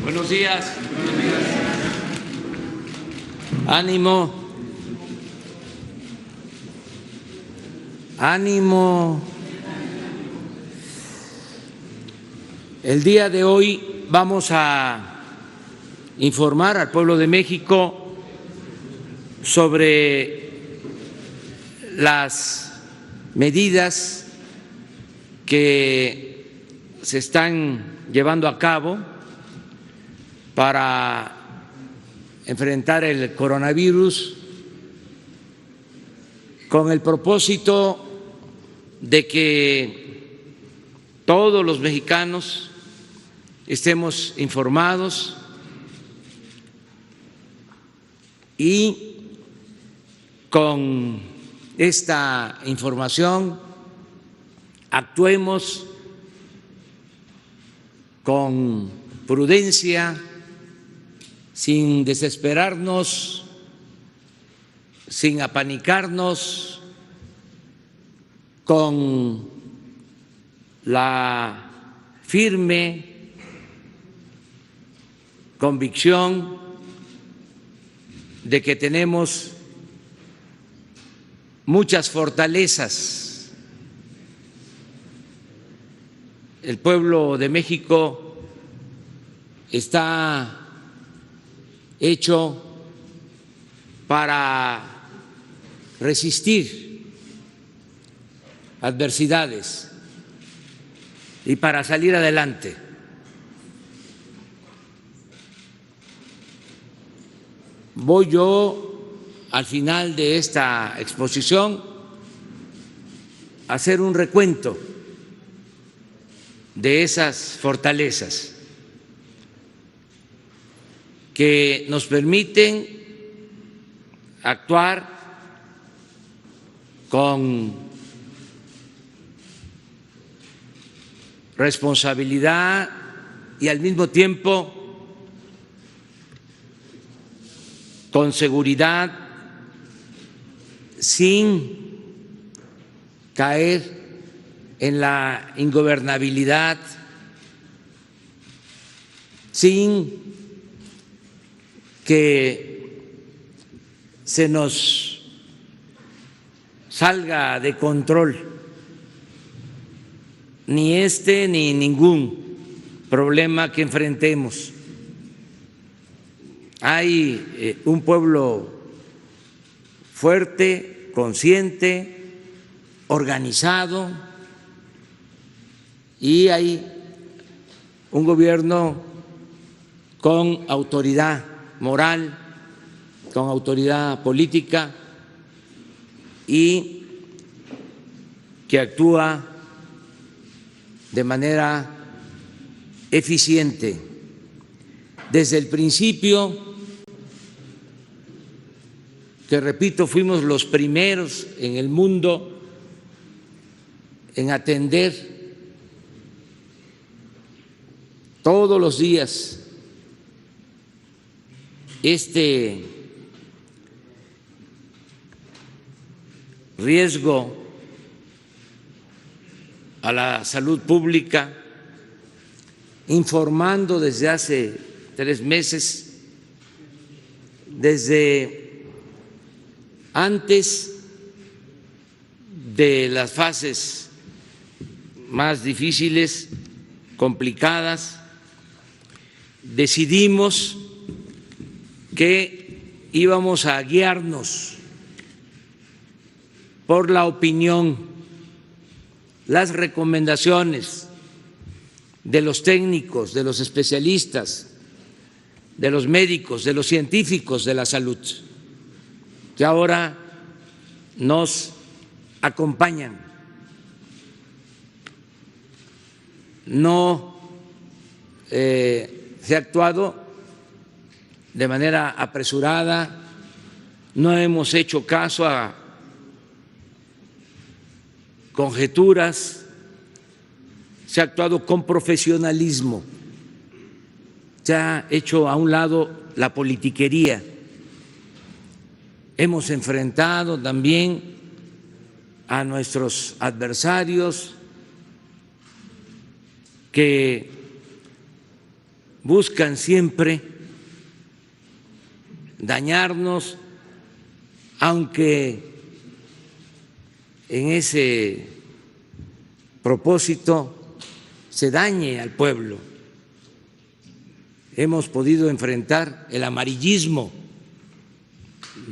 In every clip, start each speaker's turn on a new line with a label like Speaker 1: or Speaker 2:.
Speaker 1: Buenos días. Ánimo. Ánimo. El día de hoy vamos a informar al pueblo de México sobre las medidas que se están llevando a cabo para enfrentar el coronavirus con el propósito de que todos los mexicanos estemos informados y con esta información actuemos con prudencia, sin desesperarnos, sin apanicarnos, con la firme convicción de que tenemos muchas fortalezas. El pueblo de México está hecho para resistir adversidades y para salir adelante. Voy yo, al final de esta exposición, a hacer un recuento de esas fortalezas que nos permiten actuar con responsabilidad y al mismo tiempo con seguridad, sin caer en la ingobernabilidad, sin que se nos salga de control ni este ni ningún problema que enfrentemos. Hay un pueblo fuerte, consciente, organizado, y hay un gobierno con autoridad moral, con autoridad política y que actúa de manera eficiente. Desde el principio, que repito, fuimos los primeros en el mundo en atender todos los días este riesgo a la salud pública, informando desde hace 3 meses, desde antes de las fases más difíciles, complicadas, decidimos que íbamos a guiarnos por la opinión, las recomendaciones de los técnicos, de los especialistas, de los médicos, de los científicos de la salud, que ahora nos acompañan. No se ha actuado de manera apresurada, no hemos hecho caso a conjeturas, se ha actuado con profesionalismo, se ha hecho a un lado la politiquería. Hemos enfrentado también a nuestros adversarios que buscan siempre dañarnos, aunque en ese propósito se dañe al pueblo. Hemos podido enfrentar el amarillismo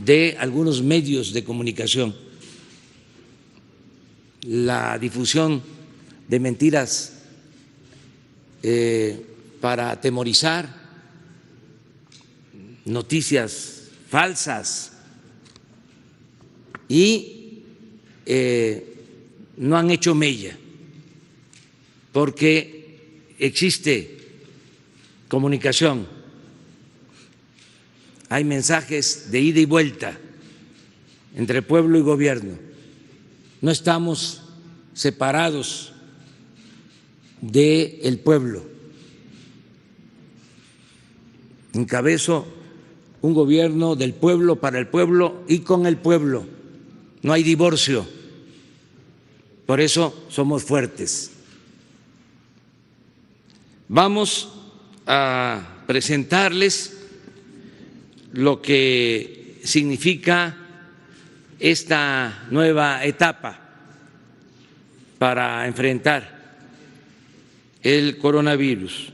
Speaker 1: de algunos medios de comunicación, la difusión de mentiras para atemorizar, noticias falsas, y no han hecho mella, porque existe comunicación, hay mensajes de ida y vuelta entre pueblo y gobierno, no estamos separados del pueblo. Encabezo un gobierno del pueblo, para el pueblo y con el pueblo. No hay divorcio. Por eso somos fuertes. Vamos a presentarles lo que significa esta nueva etapa para enfrentar el coronavirus.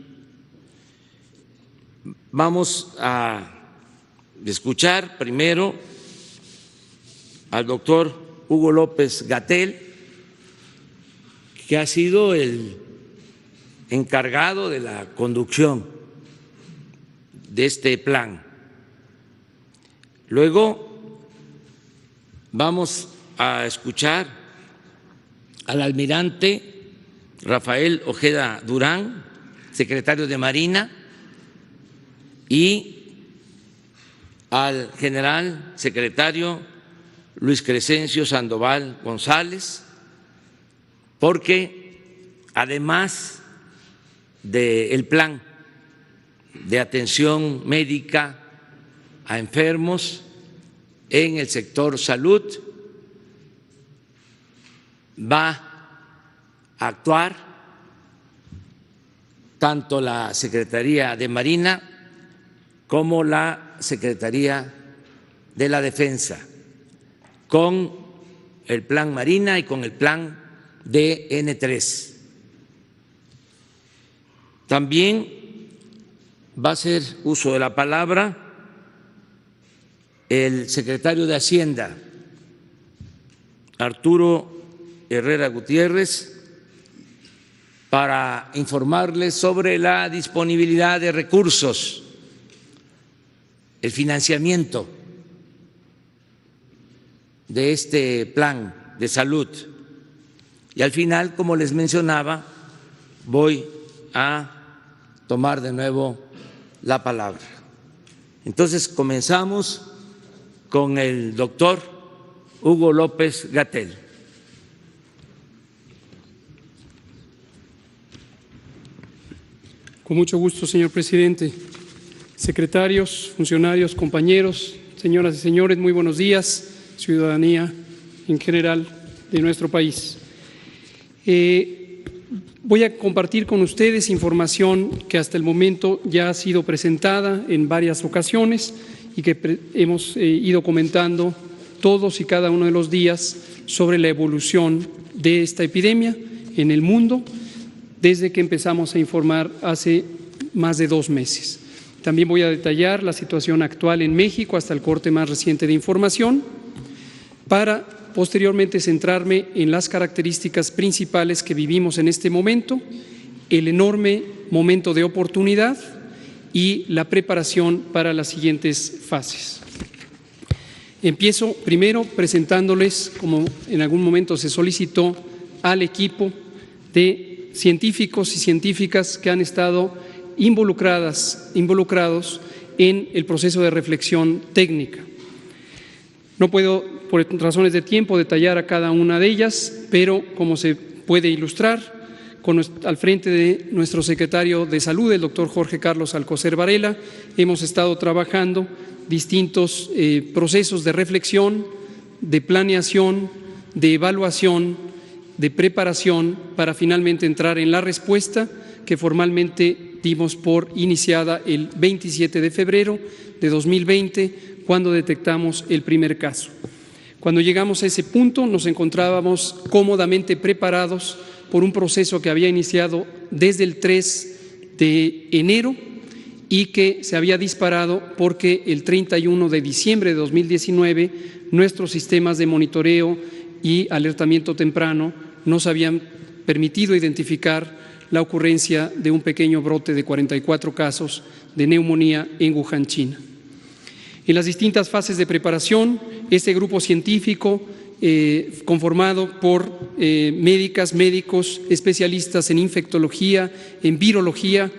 Speaker 1: Vamos a escuchar primero al doctor Hugo López-Gatell, que ha sido el encargado de la conducción de este plan. Luego vamos a escuchar al almirante Rafael Ojeda Durán, secretario de Marina, y al general secretario Luis Crescencio Sandoval González, porque además del plan de atención médica a enfermos en el sector salud, va a actuar tanto la Secretaría de Marina como la Secretaría de la Defensa, con el Plan Marina y con el Plan DN3. También va a hacer uso de la palabra el secretario de Hacienda, Arturo Herrera Gutiérrez, para informarles sobre la disponibilidad de recursos, el financiamiento de este plan de salud. Y al final, como les mencionaba, voy a tomar de nuevo la palabra. Entonces, comenzamos con el doctor Hugo López-Gatell.
Speaker 2: Con mucho gusto, señor presidente. Secretarios, funcionarios, compañeros, señoras y señores, muy buenos días, ciudadanía en general de nuestro país. Voy a compartir con ustedes información que hasta el momento ya ha sido presentada en varias ocasiones y que hemos ido comentando todos y cada uno de los días sobre la evolución de esta epidemia en el mundo desde que empezamos a informar hace más de 2 meses. También voy a detallar la situación actual en México hasta el corte más reciente de información, para posteriormente centrarme en las características principales que vivimos en este momento, el enorme momento de oportunidad y la preparación para las siguientes fases. Empiezo primero presentándoles, como en algún momento se solicitó, al equipo de científicos y científicas que han estado involucrados en el proceso de reflexión técnica. No puedo, por razones de tiempo, detallar a cada una de ellas, pero como se puede ilustrar, al frente de nuestro secretario de Salud, el doctor Jorge Carlos Alcocer Varela, hemos estado trabajando distintos procesos de reflexión, de planeación, de evaluación, de preparación para finalmente entrar en la respuesta que formalmente dimos por iniciada el 27 de febrero de 2020, cuando detectamos el primer caso. Cuando llegamos a ese punto, nos encontrábamos cómodamente preparados por un proceso que había iniciado desde el 3 de enero y que se había disparado porque el 31 de diciembre de 2019 nuestros sistemas de monitoreo y alertamiento temprano nos habían permitido identificar la ocurrencia de un pequeño brote de 44 casos de neumonía en Wuhan, China. En las distintas fases de preparación, este grupo científico, conformado por médicas, médicos, especialistas en infectología, en virología,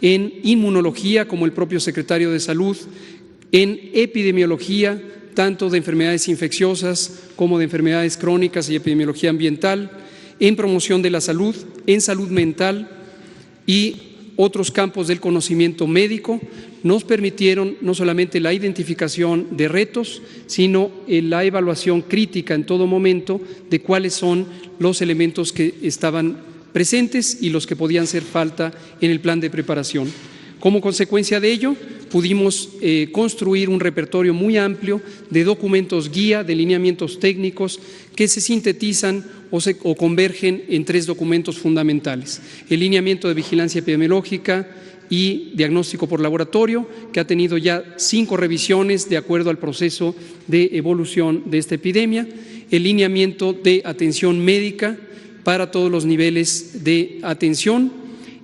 Speaker 2: en inmunología, como el propio secretario de Salud, en epidemiología, tanto de enfermedades infecciosas como de enfermedades crónicas y epidemiología ambiental, en promoción de la salud, en salud mental y otros campos del conocimiento médico, nos permitieron no solamente la identificación de retos, sino la evaluación crítica en todo momento de cuáles son los elementos que estaban presentes y los que podían hacer falta en el plan de preparación. Como consecuencia de ello, pudimos construir un repertorio muy amplio de documentos guía, de lineamientos técnicos que se sintetizan o convergen en 3 documentos fundamentales: el lineamiento de vigilancia epidemiológica y diagnóstico por laboratorio, que ha tenido ya 5 revisiones de acuerdo al proceso de evolución de esta epidemia; el lineamiento de atención médica para todos los niveles de atención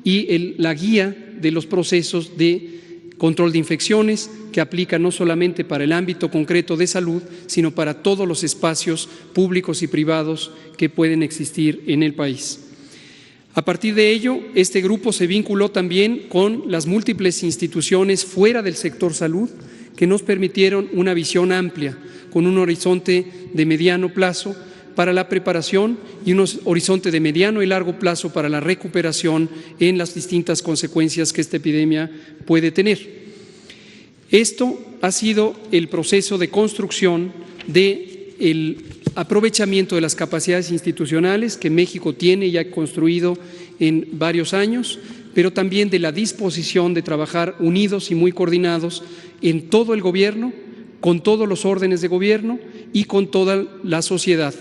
Speaker 2: y la guía de los procesos de control de infecciones, que aplica no solamente para el ámbito concreto de salud, sino para todos los espacios públicos y privados que pueden existir en el país. A partir de ello, este grupo se vinculó también con las múltiples instituciones fuera del sector salud que nos permitieron una visión amplia, con un horizonte de mediano plazo para la preparación y un horizonte de mediano y largo plazo para la recuperación en las distintas consecuencias que esta epidemia puede tener. Esto ha sido el proceso de construcción del aprovechamiento de las capacidades institucionales que México tiene y ha construido en varios años, pero también de la disposición de trabajar unidos y muy coordinados en todo el gobierno, con todos los órdenes de gobierno y con toda la sociedad.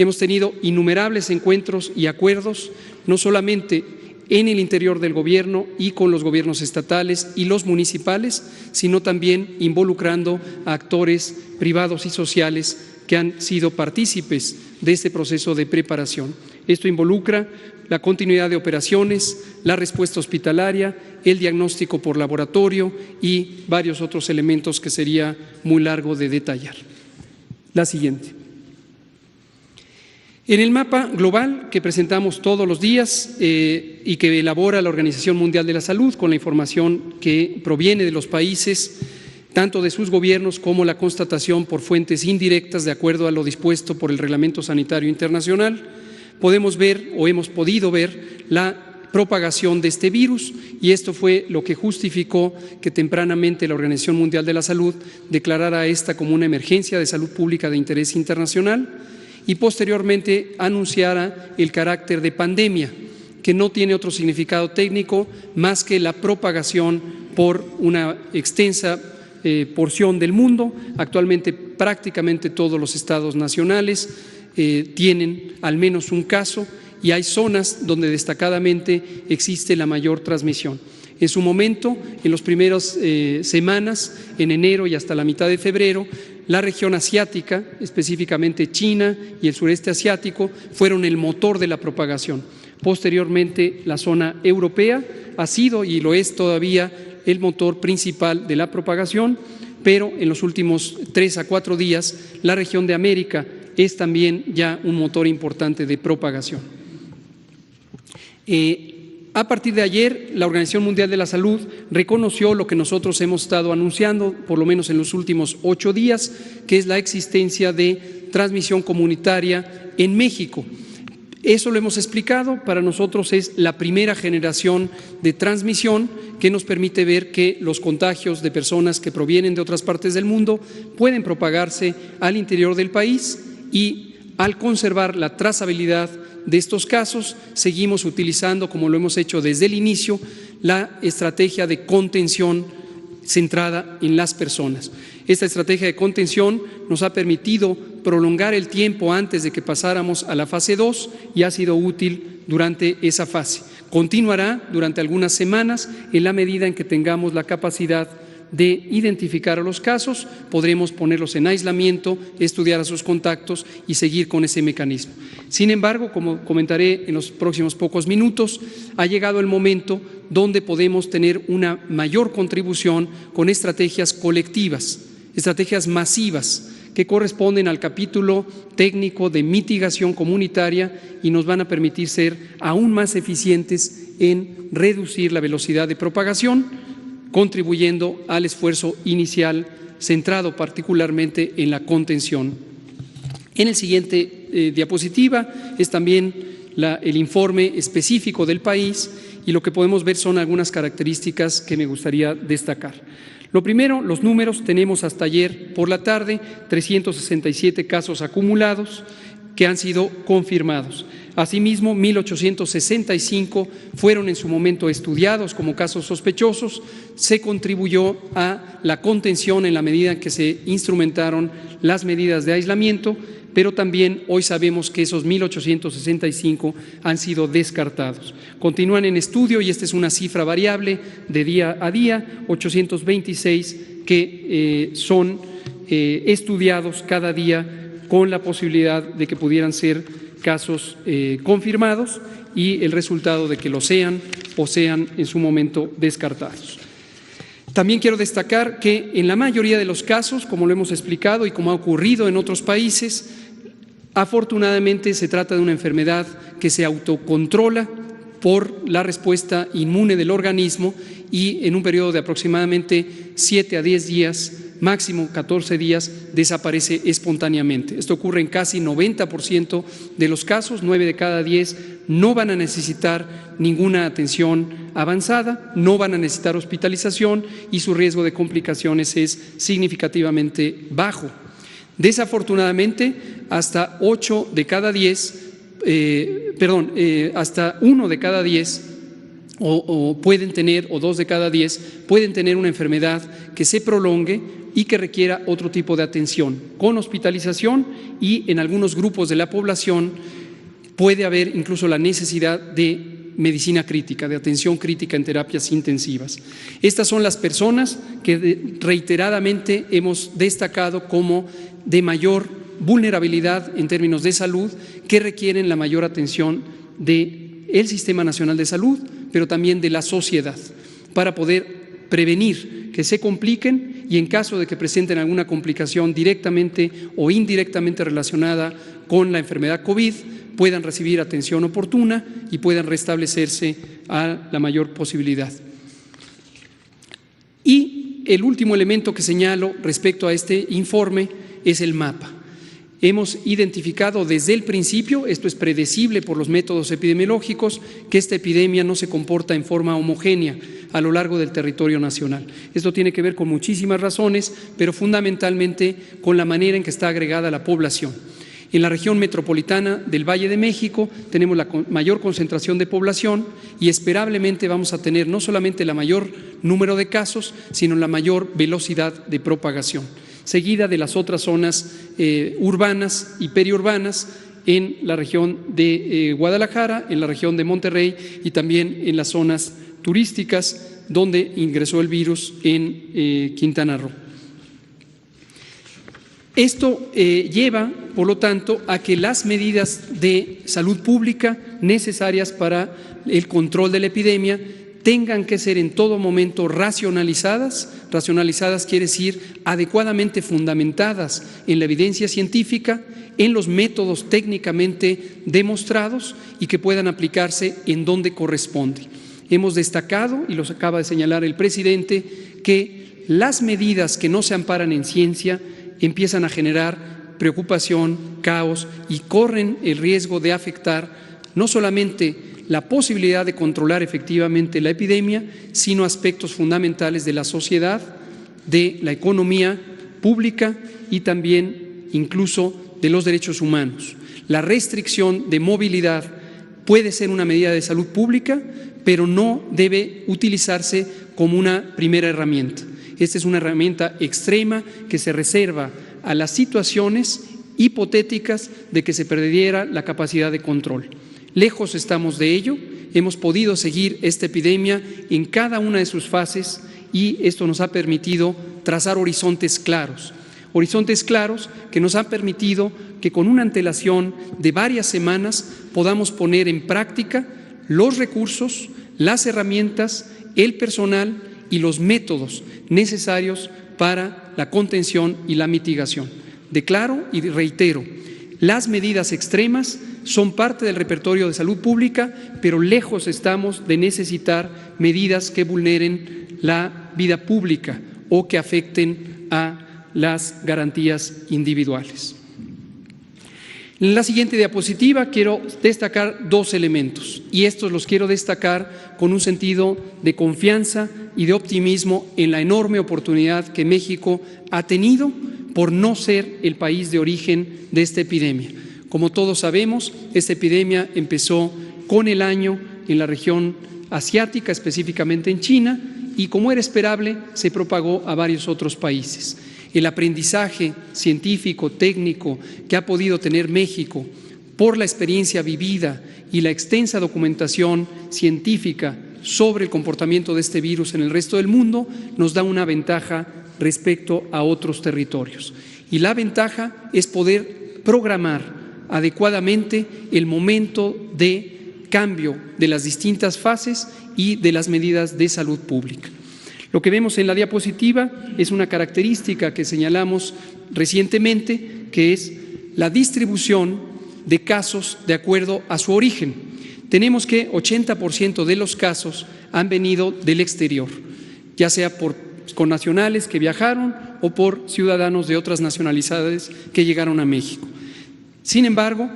Speaker 2: Hemos tenido innumerables encuentros y acuerdos, no solamente en el interior del gobierno y con los gobiernos estatales y los municipales, sino también involucrando a actores privados y sociales que han sido partícipes de este proceso de preparación. Esto involucra la continuidad de operaciones, la respuesta hospitalaria, el diagnóstico por laboratorio y varios otros elementos que sería muy largo de detallar. La siguiente. En el mapa global que presentamos todos los días y que elabora la Organización Mundial de la Salud con la información que proviene de los países, tanto de sus gobiernos como la constatación por fuentes indirectas de acuerdo a lo dispuesto por el Reglamento Sanitario Internacional, podemos ver o hemos podido ver la propagación de este virus, y esto fue lo que justificó que tempranamente la Organización Mundial de la Salud declarara esta como una emergencia de salud pública de interés internacional y posteriormente anunciara el carácter de pandemia, que no tiene otro significado técnico más que la propagación por una extensa porción del mundo. Actualmente prácticamente todos los estados nacionales tienen al menos un caso y hay zonas donde destacadamente existe la mayor transmisión. En su momento, en las primeras semanas, en enero y hasta la mitad de febrero, la región asiática, específicamente China y el sureste asiático, fueron el motor de la propagación. Posteriormente, la zona europea ha sido y lo es todavía el motor principal de la propagación, pero en los últimos 3 a 4 días, la región de América es también ya un motor importante de propagación. A partir de ayer, la Organización Mundial de la Salud reconoció lo que nosotros hemos estado anunciando, por lo menos en los últimos 8 días, que es la existencia de transmisión comunitaria en México. Eso lo hemos explicado, para nosotros es la primera generación de transmisión que nos permite ver que los contagios de personas que provienen de otras partes del mundo pueden propagarse al interior del país y al conservar la trazabilidad de estos casos, seguimos utilizando, como lo hemos hecho desde el inicio, la estrategia de contención centrada en las personas. Esta estrategia de contención nos ha permitido prolongar el tiempo antes de que pasáramos a la fase 2 y ha sido útil durante esa fase. Continuará durante algunas semanas en la medida en que tengamos la capacidad de identificar a los casos, podremos ponerlos en aislamiento, estudiar a sus contactos y seguir con ese mecanismo. Sin embargo, como comentaré en los próximos pocos minutos, ha llegado el momento donde podemos tener una mayor contribución con estrategias colectivas, estrategias masivas, que corresponden al capítulo técnico de mitigación comunitaria y nos van a permitir ser aún más eficientes en reducir la velocidad de propagación, contribuyendo al esfuerzo inicial centrado particularmente en la contención. En el siguiente diapositiva es también el informe específico del país y lo que podemos ver son algunas características que me gustaría destacar. Lo primero, los números. Tenemos hasta ayer por la tarde 367 casos acumulados que han sido confirmados. Asimismo, 1.865 fueron en su momento estudiados como casos sospechosos. Se contribuyó a la contención en la medida en que se instrumentaron las medidas de aislamiento, pero también hoy sabemos que esos 1.865 han sido descartados. Continúan en estudio y esta es una cifra variable de día a día, 826 que son estudiados cada día con la posibilidad de que pudieran ser casos confirmados y el resultado de que lo sean o sean en su momento descartados. También quiero destacar que en la mayoría de los casos, como lo hemos explicado y como ha ocurrido en otros países, afortunadamente se trata de una enfermedad que se autocontrola por la respuesta inmune del organismo y en un periodo de aproximadamente 7 a 10 días, máximo 14 días, desaparece espontáneamente. Esto ocurre en casi 90% de los casos, 9 de cada 10 no van a necesitar ninguna atención avanzada, no van a necesitar hospitalización y su riesgo de complicaciones es significativamente bajo. Desafortunadamente, hasta 8 de cada 10, hasta 1 de cada 10 pueden tener, o 2 de cada 10 pueden tener una enfermedad que se prolongue y que requiera otro tipo de atención, con hospitalización y en algunos grupos de la población puede haber incluso la necesidad de medicina crítica, de atención crítica en terapias intensivas. Estas son las personas que reiteradamente hemos destacado como de mayor vulnerabilidad en términos de salud, que requieren la mayor atención del Sistema Nacional de Salud, pero también de la sociedad, para poder prevenir que se compliquen y en caso de que presenten alguna complicación directamente o indirectamente relacionada con la enfermedad COVID, puedan recibir atención oportuna y puedan restablecerse a la mayor posibilidad. Y el último elemento que señalo respecto a este informe es el mapa. Hemos identificado desde el principio, esto es predecible por los métodos epidemiológicos, que esta epidemia no se comporta en forma homogénea a lo largo del territorio nacional. Esto tiene que ver con muchísimas razones, pero fundamentalmente con la manera en que está agregada la población. En la región metropolitana del Valle de México tenemos la mayor concentración de población y esperablemente vamos a tener no solamente el mayor número de casos, sino la mayor velocidad de propagación, seguida de las otras zonas urbanas y periurbanas en la región de Guadalajara, en la región de Monterrey y también en las zonas turísticas donde ingresó el virus en Quintana Roo. Esto lleva, por lo tanto, a que las medidas de salud pública necesarias para el control de la epidemia tengan que ser en todo momento racionalizadas. Racionalizadas quiere decir adecuadamente fundamentadas en la evidencia científica, en los métodos técnicamente demostrados y que puedan aplicarse en donde corresponde. Hemos destacado, y los acaba de señalar el presidente, que las medidas que no se amparan en ciencia empiezan a generar preocupación, caos y corren el riesgo de afectar no solamente la posibilidad de controlar efectivamente la epidemia, sino aspectos fundamentales de la sociedad, de la economía pública y también incluso de los derechos humanos. La restricción de movilidad puede ser una medida de salud pública, pero no debe utilizarse como una primera herramienta. Esta es una herramienta extrema que se reserva a las situaciones hipotéticas de que se perdiera la capacidad de control. Lejos estamos de ello. Hemos podido seguir esta epidemia en cada una de sus fases y esto nos ha permitido trazar horizontes claros que nos han permitido que con una antelación de varias semanas podamos poner en práctica los recursos, las herramientas, el personal y los métodos necesarios para la contención y la mitigación. Declaro y reitero, las medidas extremas son parte del repertorio de salud pública, pero lejos estamos de necesitar medidas que vulneren la vida pública o que afecten a las garantías individuales. En la siguiente diapositiva quiero destacar dos elementos y estos los quiero destacar con un sentido de confianza y de optimismo en la enorme oportunidad que México ha tenido por no ser el país de origen de esta epidemia. Como todos sabemos, esta epidemia empezó con el año en la región asiática, específicamente en China, y como era esperable, se propagó a varios otros países. El aprendizaje científico, técnico que ha podido tener México por la experiencia vivida y la extensa documentación científica sobre el comportamiento de este virus en el resto del mundo nos da una ventaja respecto a otros territorios. Y la ventaja es poder programar adecuadamente el momento de cambio de las distintas fases y de las medidas de salud pública. Lo que vemos en la diapositiva es una característica que señalamos recientemente, que es la distribución de casos de acuerdo a su origen. Tenemos que 80% de los casos han venido del exterior, ya sea por connacionales que viajaron o por ciudadanos de otras nacionalidades que llegaron a México. Sin embargo,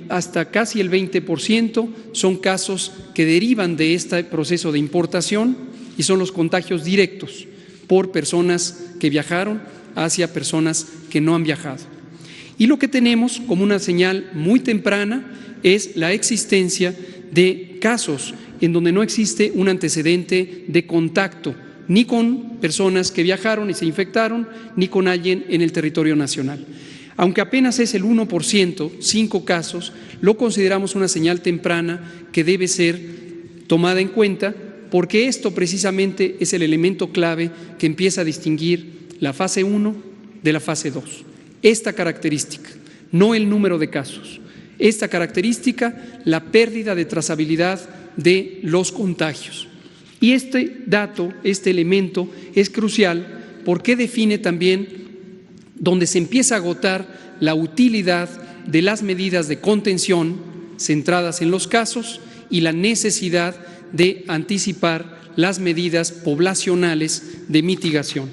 Speaker 2: hasta casi el 20% son casos que derivan de este proceso de importación y son los contagios directos por personas que viajaron hacia personas que no han viajado. Y lo que tenemos como una señal muy temprana es la existencia de casos en donde no existe un antecedente de contacto ni con personas que viajaron y se infectaron, ni con alguien en el territorio nacional. Aunque apenas es el 1%, 5 casos, lo consideramos una señal temprana que debe ser tomada en cuenta porque esto precisamente es el elemento clave que empieza a distinguir la fase 1 de la fase 2. Esta característica, no el número de casos, esta característica, la pérdida de trazabilidad de los contagios. Y este dato, este elemento es crucial porque define también donde se empieza a agotar la utilidad de las medidas de contención centradas en los casos y la necesidad de anticipar las medidas poblacionales de mitigación.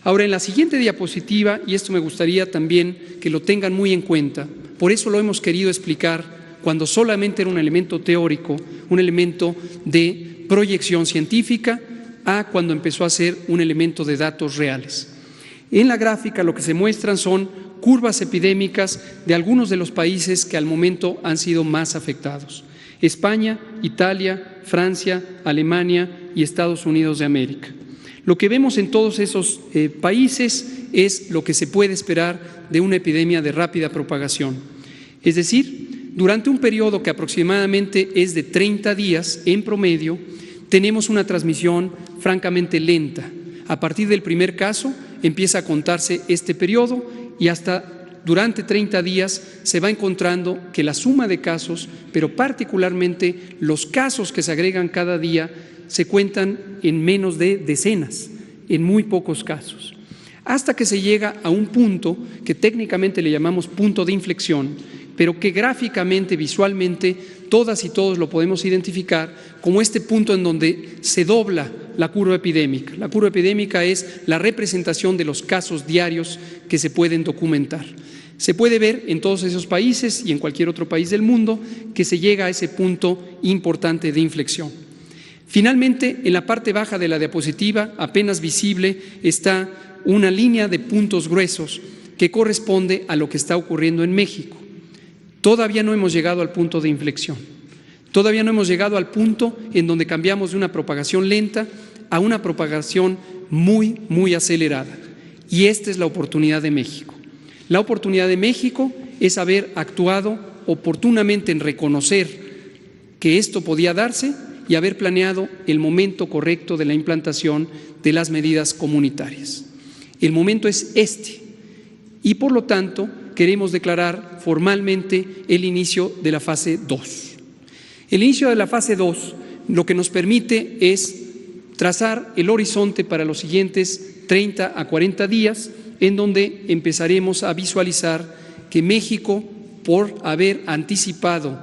Speaker 2: Ahora, en la siguiente diapositiva, y esto me gustaría también que lo tengan muy en cuenta, por eso lo hemos querido explicar cuando solamente era un elemento teórico, un elemento de proyección científica, a cuando empezó a ser un elemento de datos reales. En la gráfica lo que se muestran son curvas epidémicas de algunos de los países que al momento han sido más afectados: España, Italia, Francia, Alemania y Estados Unidos de América. Lo que vemos en todos esos países es lo que se puede esperar de una epidemia de rápida propagación. Es decir, durante un periodo que aproximadamente es de 30 días en promedio, tenemos una transmisión francamente lenta. A partir del primer caso empieza a contarse este periodo y hasta durante 30 días se va encontrando que la suma de casos, pero particularmente los casos que se agregan cada día, se cuentan en menos de decenas, en muy pocos casos, hasta que se llega a un punto que técnicamente le llamamos punto de inflexión, pero que gráficamente, visualmente, todas y todos lo podemos identificar como este punto en donde se dobla la curva epidémica. La curva epidémica es la representación de los casos diarios que se pueden documentar. Se puede ver en todos esos países y en cualquier otro país del mundo que se llega a ese punto importante de inflexión. Finalmente, en la parte baja de la diapositiva, apenas visible, está una línea de puntos gruesos que corresponde a lo que está ocurriendo en México. Todavía no hemos llegado al punto de inflexión. Todavía no hemos llegado al punto en donde cambiamos de una propagación lenta a una propagación muy, muy acelerada. Y esta es la oportunidad de México. La oportunidad de México es haber actuado oportunamente en reconocer que esto podía darse y haber planeado el momento correcto de la implantación de las medidas comunitarias. El momento es este y, por lo tanto, queremos declarar formalmente el inicio de la fase 2. El inicio de la fase 2 lo que nos permite es trazar el horizonte para los siguientes 30 a 40 días, en donde empezaremos a visualizar que México, por haber anticipado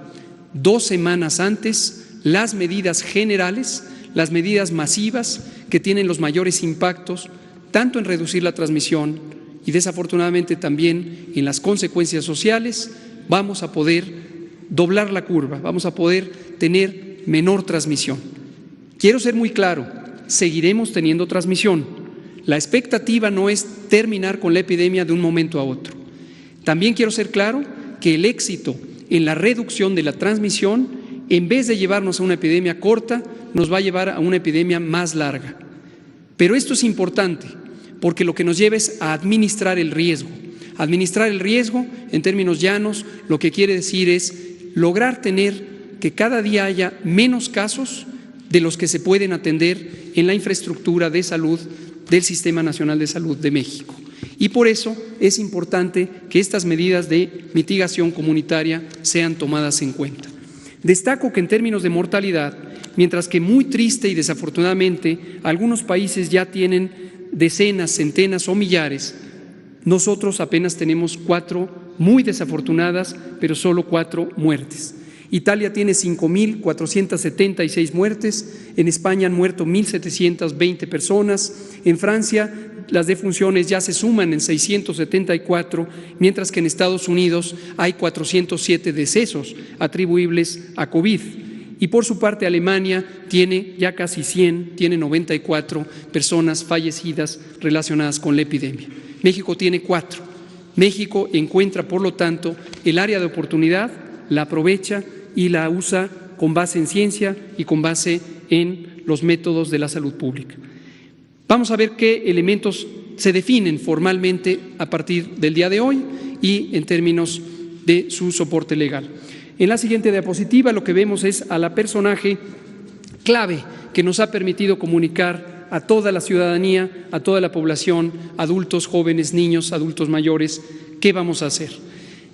Speaker 2: 2 semanas antes las medidas generales, las medidas masivas que tienen los mayores impactos, tanto en reducir la transmisión y desafortunadamente también en las consecuencias sociales, vamos a poder doblar la curva, vamos a poder tener menor transmisión. Quiero ser muy claro, seguiremos teniendo transmisión. La expectativa no es terminar con la epidemia de un momento a otro. También quiero ser claro que el éxito en la reducción de la transmisión, en vez de llevarnos a una epidemia corta, nos va a llevar a una epidemia más larga. Pero esto es importante, porque lo que nos lleva es a administrar el riesgo. Administrar el riesgo, en términos llanos, lo que quiere decir es lograr tener que cada día haya menos casos de los que se pueden atender en la infraestructura de salud del Sistema Nacional de Salud de México. Y por eso es importante que estas medidas de mitigación comunitaria sean tomadas en cuenta. Destaco que en términos de mortalidad, mientras que muy triste y desafortunadamente algunos países ya tienen decenas, centenas o millares, nosotros apenas tenemos 4 muy desafortunadas, pero solo 4 muertes. Italia tiene 5.476 muertes, en España han muerto 1.720 personas, en Francia las defunciones ya se suman en 674, mientras que en Estados Unidos hay 407 decesos atribuibles a COVID. Y por su parte Alemania tiene ya casi 100, tiene 94 personas fallecidas relacionadas con la epidemia. México tiene 4. México encuentra, por lo tanto, el área de oportunidad, la aprovecha y la usa con base en ciencia y con base en los métodos de la salud pública. Vamos a ver qué elementos se definen formalmente a partir del día de hoy y en términos de su soporte legal. En la siguiente diapositiva lo que vemos es a la personaje clave que nos ha permitido comunicar a toda la ciudadanía, a toda la población, adultos, jóvenes, niños, adultos mayores, qué vamos a hacer.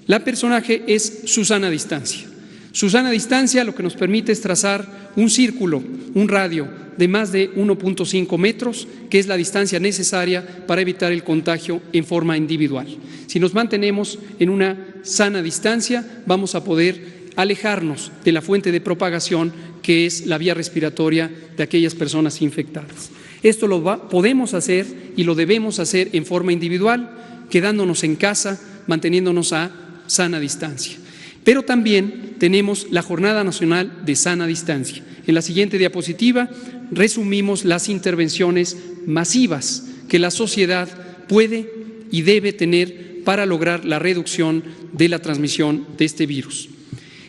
Speaker 2: La personaje es su sana distancia. Su sana distancia lo que nos permite es trazar un círculo, un radio de más de 1.5 metros, que es la distancia necesaria para evitar el contagio en forma individual. Si nos mantenemos en una sana distancia, vamos a poder alejarnos de la fuente de propagación, que es la vía respiratoria de aquellas personas infectadas. Esto lo podemos hacer y lo debemos hacer en forma individual, quedándonos en casa, manteniéndonos a sana distancia. Pero también tenemos la Jornada Nacional de Sana Distancia. En la siguiente diapositiva resumimos las intervenciones masivas que la sociedad puede y debe tener para lograr la reducción de la transmisión de este virus.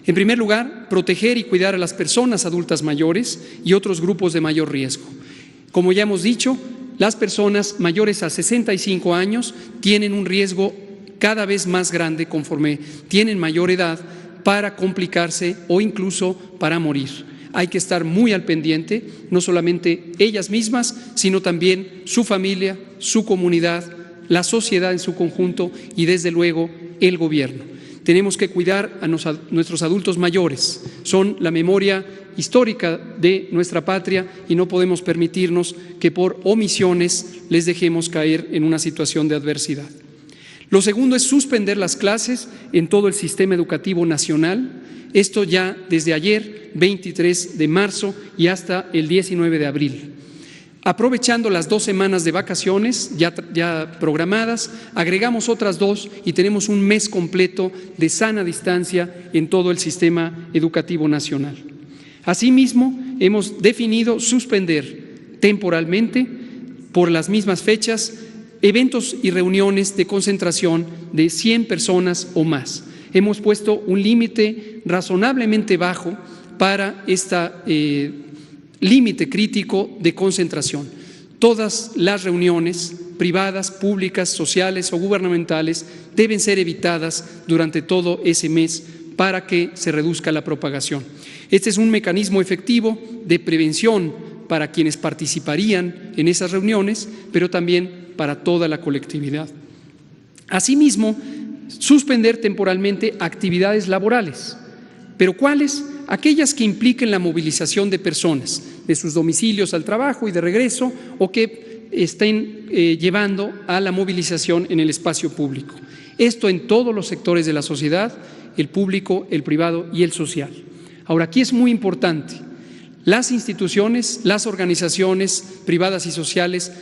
Speaker 2: En primer lugar, proteger y cuidar a las personas adultas mayores y otros grupos de mayor riesgo. Como ya hemos dicho, las personas mayores a 65 años tienen un riesgo cada vez más grande conforme tienen mayor edad para complicarse o incluso para morir. Hay que estar muy al pendiente, no solamente ellas mismas, sino también su familia, su comunidad, la sociedad en su conjunto y desde luego el gobierno. Tenemos que cuidar a nuestros adultos mayores, son la memoria histórica de nuestra patria y no podemos permitirnos que por omisiones les dejemos caer en una situación de adversidad. Lo segundo es suspender las clases en todo el sistema educativo nacional, esto ya desde ayer, 23 de marzo y hasta el 19 de abril. Aprovechando las 2 semanas de vacaciones ya programadas, agregamos otras 2 y tenemos un mes completo de sana distancia en todo el sistema educativo nacional. Asimismo, hemos definido suspender temporalmente, por las mismas fechas, eventos y reuniones de concentración de 100 personas o más. Hemos puesto un límite razonablemente bajo para este límite crítico de concentración. Todas las reuniones privadas, públicas, sociales o gubernamentales deben ser evitadas durante todo ese mes para que se reduzca la propagación. Este es un mecanismo efectivo de prevención para quienes participarían en esas reuniones, pero también para toda la colectividad. Asimismo, suspender temporalmente actividades laborales. ¿Pero cuáles? Aquellas que impliquen la movilización de personas de sus domicilios al trabajo y de regreso, o que estén llevando a la movilización en el espacio público. Esto en todos los sectores de la sociedad, el público, el privado y el social. Ahora, aquí es muy importante. Las instituciones, las organizaciones privadas y sociales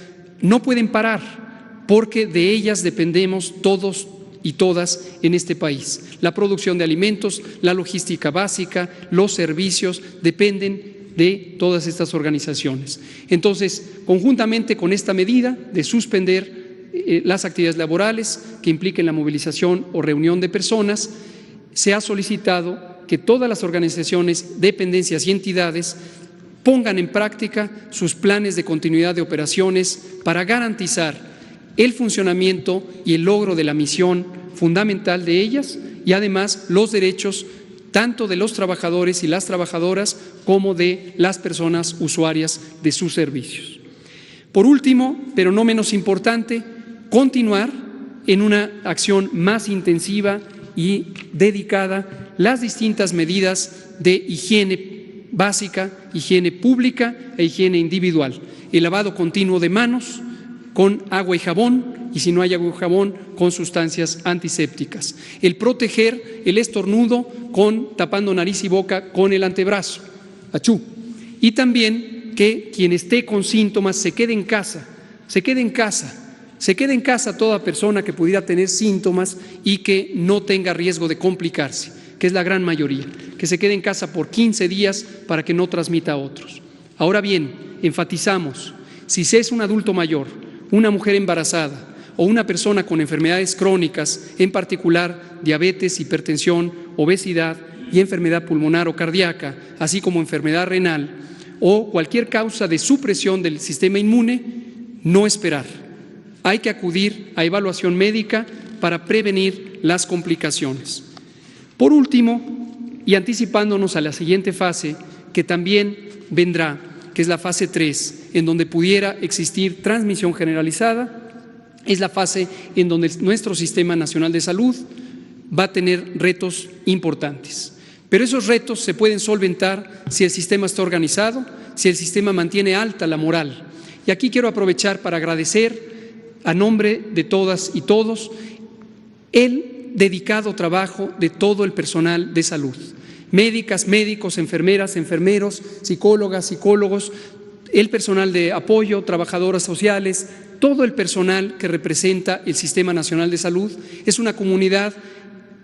Speaker 2: no pueden parar, porque de ellas dependemos todos y todas en este país. La producción de alimentos, la logística básica, los servicios dependen de todas estas organizaciones. Entonces, conjuntamente con esta medida de suspender las actividades laborales que impliquen la movilización o reunión de personas, se ha solicitado que todas las organizaciones, dependencias y entidades pongan en práctica sus planes de continuidad de operaciones para garantizar el funcionamiento y el logro de la misión fundamental de ellas, y además los derechos tanto de los trabajadores y las trabajadoras como de las personas usuarias de sus servicios. Por último, pero no menos importante, continuar en una acción más intensiva y dedicada las distintas medidas de higiene básica, higiene pública e higiene individual. El lavado continuo de manos con agua y jabón, y si no hay agua y jabón, con sustancias antisépticas. El proteger el estornudo tapando nariz y boca con el antebrazo, achú. Y también que quien esté con síntomas se quede en casa, se quede en casa toda persona que pudiera tener síntomas y que no tenga riesgo de complicarse, que es la gran mayoría, que se quede en casa por 15 días para que no transmita a otros. Ahora bien, enfatizamos, si se es un adulto mayor, una mujer embarazada o una persona con enfermedades crónicas, en particular diabetes, hipertensión, obesidad y enfermedad pulmonar o cardíaca, así como enfermedad renal o cualquier causa de supresión del sistema inmune, no esperar. Hay que acudir a evaluación médica para prevenir las complicaciones. Por último, y anticipándonos a la siguiente fase, que también vendrá, que es la fase 3, en donde pudiera existir transmisión generalizada, es la fase en donde nuestro Sistema Nacional de Salud va a tener retos importantes. Pero esos retos se pueden solventar si el sistema está organizado, si el sistema mantiene alta la moral. Y aquí quiero aprovechar para agradecer a nombre de todas y todos el dedicado trabajo de todo el personal de salud. Médicas, médicos, enfermeras, enfermeros, psicólogas, psicólogos, el personal de apoyo, trabajadoras sociales, todo el personal que representa el Sistema Nacional de Salud. Es una comunidad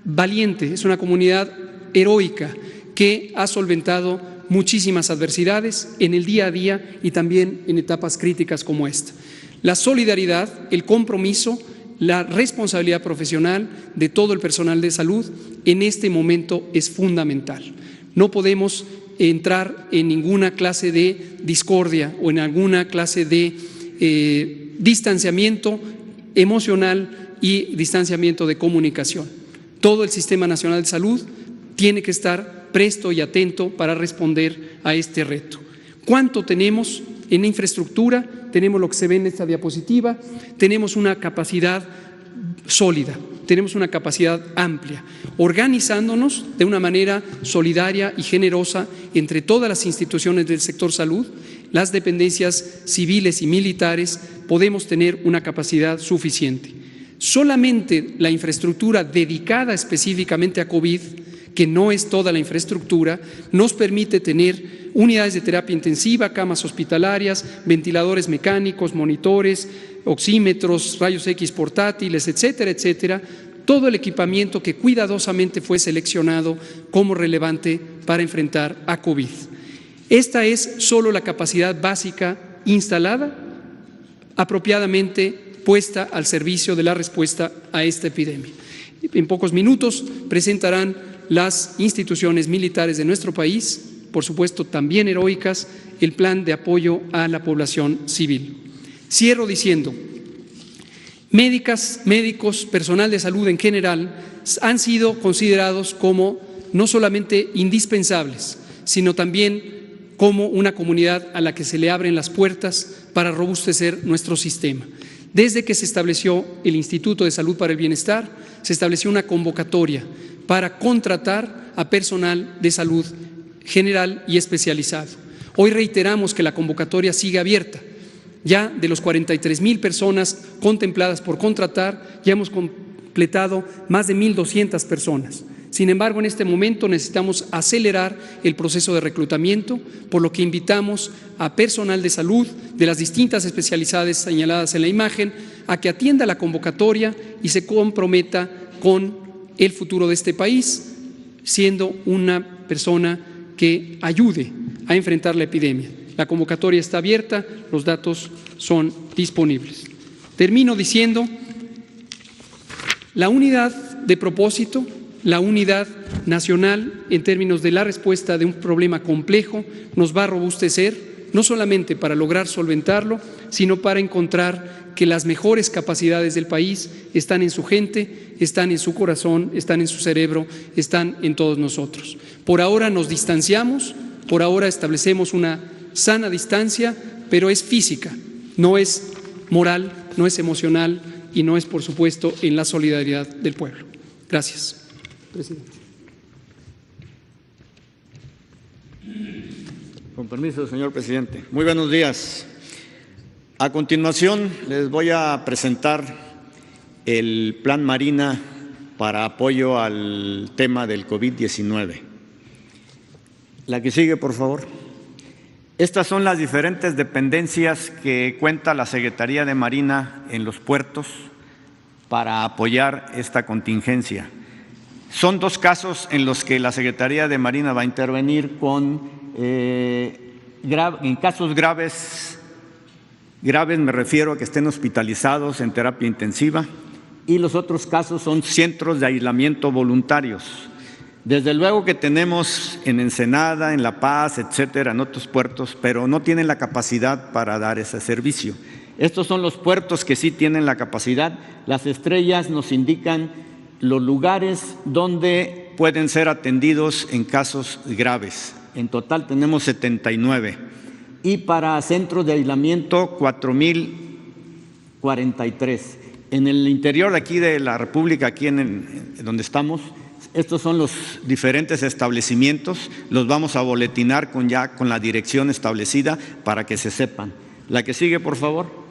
Speaker 2: valiente, es una comunidad heroica que ha solventado muchísimas adversidades en el día a día y también en etapas críticas como esta. La solidaridad, el compromiso, la responsabilidad profesional de todo el personal de salud en este momento es fundamental. No podemos entrar en ninguna clase de discordia o en alguna clase de distanciamiento emocional y distanciamiento de comunicación. Todo el Sistema Nacional de Salud tiene que estar presto y atento para responder a este reto. ¿Cuánto tenemos en infraestructura? Tenemos lo que se ve en esta diapositiva, tenemos una capacidad sólida, tenemos una capacidad amplia, organizándonos de una manera solidaria y generosa entre todas las instituciones del sector salud, las dependencias civiles y militares, podemos tener una capacidad suficiente. Solamente la infraestructura dedicada específicamente a COVID, que no es toda la infraestructura, nos permite tener unidades de terapia intensiva, camas hospitalarias, ventiladores mecánicos, monitores, oxímetros, rayos X portátiles, etcétera, etcétera, todo el equipamiento que cuidadosamente fue seleccionado como relevante para enfrentar a COVID. Esta es solo la capacidad básica instalada, apropiadamente puesta al servicio de la respuesta a esta epidemia. En pocos minutos presentarán las instituciones militares de nuestro país, por supuesto también heroicas, el plan de apoyo a la población civil. Cierro diciendo, médicas, médicos, personal de salud en general han sido considerados como no solamente indispensables, sino también como una comunidad a la que se le abren las puertas para robustecer nuestro sistema. Desde que se estableció el Instituto de Salud para el Bienestar, se estableció una convocatoria para contratar a personal de salud general y especializado. Hoy reiteramos que la convocatoria sigue abierta. Ya de los 43,000 personas contempladas por contratar, ya hemos completado más de 1,200 personas. Sin embargo, en este momento necesitamos acelerar el proceso de reclutamiento, por lo que invitamos a personal de salud de las distintas especialidades señaladas en la imagen a que atienda la convocatoria y se comprometa con el futuro de este país, siendo una persona que ayude a enfrentar la epidemia. La convocatoria está abierta, los datos son disponibles. Termino diciendo, la unidad de propósito, la unidad nacional en términos de la respuesta de un problema complejo nos va a robustecer, no solamente para lograr solventarlo, sino para encontrar que las mejores capacidades del país están en su gente, están en su corazón, están en su cerebro, están en todos nosotros. Por ahora nos distanciamos, por ahora establecemos una sana distancia, pero es física, no es moral, no es emocional y no es, por supuesto, en la solidaridad del pueblo. Gracias, presidente.
Speaker 3: Con permiso, señor presidente. Muy buenos días. A continuación, les voy a presentar el Plan Marina para apoyo al tema del COVID-19. La que sigue, por favor. Estas son las diferentes dependencias que cuenta la Secretaría de Marina en los puertos para apoyar esta contingencia. Son 2 casos en los que la Secretaría de Marina va a intervenir en casos graves me refiero a que estén hospitalizados en terapia intensiva, y los otros casos son centros de aislamiento voluntarios. Desde luego que tenemos en Ensenada, en La Paz, etcétera, en otros puertos, pero no tienen la capacidad para dar ese servicio. Estos son los puertos que sí tienen la capacidad. Las estrellas nos indican los lugares donde pueden ser atendidos en casos graves. En total tenemos 79. Y para centros de aislamiento, 4,043. En el interior de aquí de la República, aquí en donde estamos, estos son los diferentes establecimientos, los vamos a boletinar ya con la dirección establecida para que se sepan. La que sigue, por favor.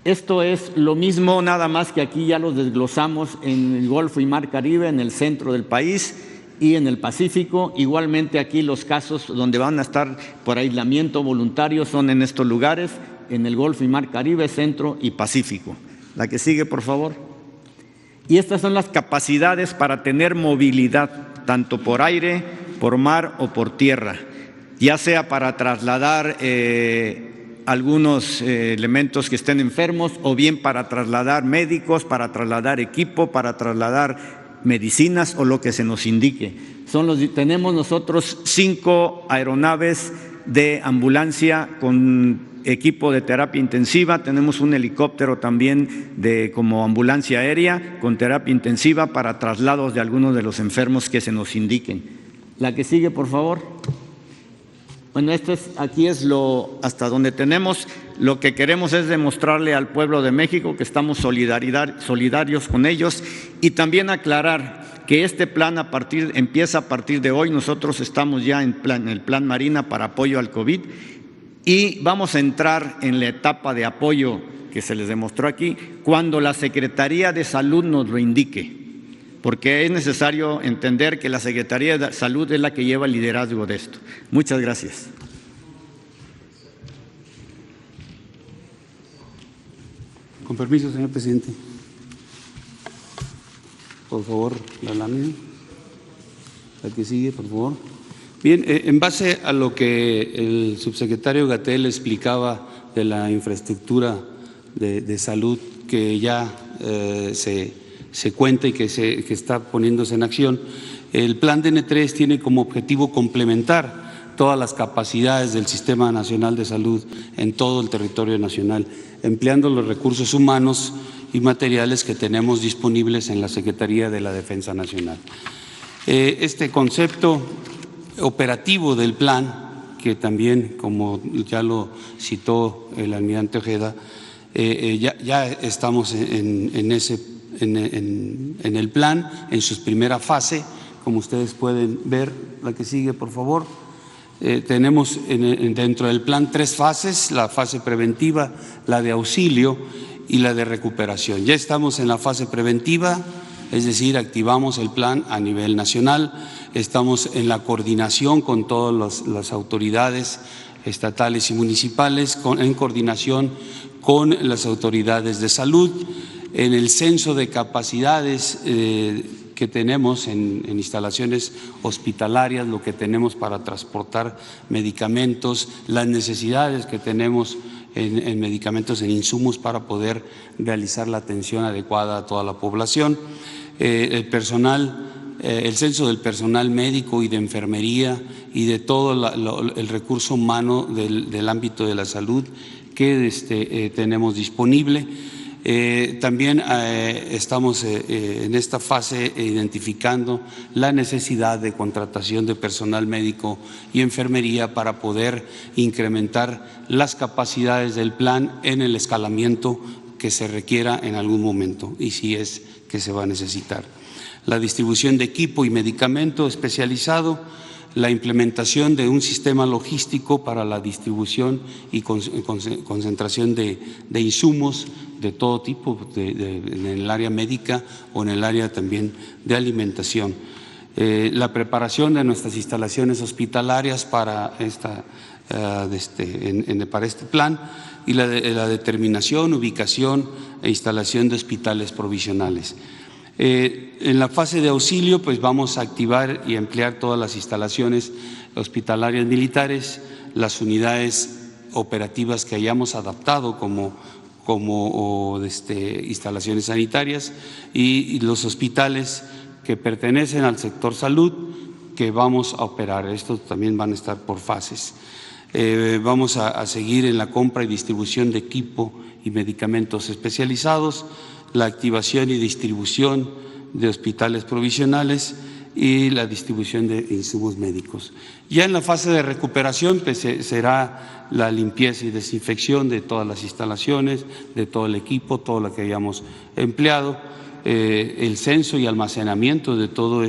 Speaker 3: Esto es lo mismo, nada más que aquí ya los desglosamos en el Golfo y Mar Caribe, en el centro del país y en el Pacífico. Igualmente aquí los casos donde van a estar por aislamiento voluntario son en estos lugares, en el Golfo y Mar Caribe, centro y Pacífico. La que sigue, por favor. Y estas son las capacidades para tener movilidad, tanto por aire, por mar o por tierra, ya sea para trasladar algunos elementos que estén enfermos, o bien para trasladar médicos, para trasladar equipo, para trasladar medicinas o lo que se nos indique. Tenemos nosotros 5 aeronaves de ambulancia con equipo de terapia intensiva, tenemos un helicóptero también como ambulancia aérea con terapia intensiva para traslados de algunos de los enfermos que se nos indiquen. La que sigue, por favor. Bueno, aquí es hasta donde tenemos. Lo que queremos es demostrarle al pueblo de México que estamos solidarios con ellos, y también aclarar que este plan empieza a partir de hoy. Nosotros estamos ya en el Plan Marina para apoyo al COVID, y vamos a entrar en la etapa de apoyo que se les demostró aquí cuando la Secretaría de Salud nos lo indique, porque es necesario entender que la Secretaría de Salud es la que lleva el liderazgo de esto. Muchas gracias.
Speaker 4: Con permiso, señor presidente. Por favor, la lámina. La que sigue, por favor. Bien, en base a lo que el subsecretario Gatell explicaba de la infraestructura de salud que ya se se cuenta y que está poniéndose en acción. El plan DN3 tiene como objetivo complementar todas las capacidades del Sistema Nacional de Salud en todo el territorio nacional, empleando los recursos humanos y materiales que tenemos disponibles en la Secretaría de la Defensa Nacional. Este concepto operativo del plan, que también, como ya lo citó el almirante Ojeda, ya estamos en el plan, en su primera fase, como ustedes pueden ver. La que sigue, por favor. Tenemos dentro del plan 3 fases: la fase preventiva, la de auxilio y la de recuperación. Ya estamos en la fase preventiva, es decir, activamos el plan a nivel nacional, estamos en la coordinación con todas las autoridades estatales y municipales, en coordinación con las autoridades de salud, en el censo de capacidades que tenemos en instalaciones hospitalarias, lo que tenemos para transportar medicamentos, las necesidades que tenemos en medicamentos, en insumos para poder realizar la atención adecuada a toda la población. El personal, el censo del personal médico y de enfermería y de todo el recurso humano del ámbito de la salud que tenemos disponible. También estamos en esta fase identificando la necesidad de contratación de personal médico y enfermería para poder incrementar las capacidades del plan en el escalamiento que se requiera en algún momento, y si es que se va a necesitar. La distribución de equipo y medicamento especializado, la implementación de un sistema logístico para la distribución y concentración de insumos de todo tipo, en el área médica o en el área también de alimentación. La preparación de nuestras instalaciones hospitalarias para este plan, y la determinación, ubicación e instalación de hospitales provisionales. En la fase de auxilio, pues vamos a activar y emplear todas las instalaciones hospitalarias militares, las unidades operativas que hayamos adaptado como instalaciones sanitarias y los hospitales que pertenecen al sector salud que vamos a operar. Estos también van a estar por fases. Vamos a seguir en la compra y distribución de equipo y medicamentos especializados, la activación y distribución de hospitales provisionales y la distribución de insumos médicos. Ya en la fase de recuperación, pues, será la limpieza y desinfección de todas las instalaciones, de todo el equipo, todo lo que hayamos empleado, el censo y almacenamiento de todo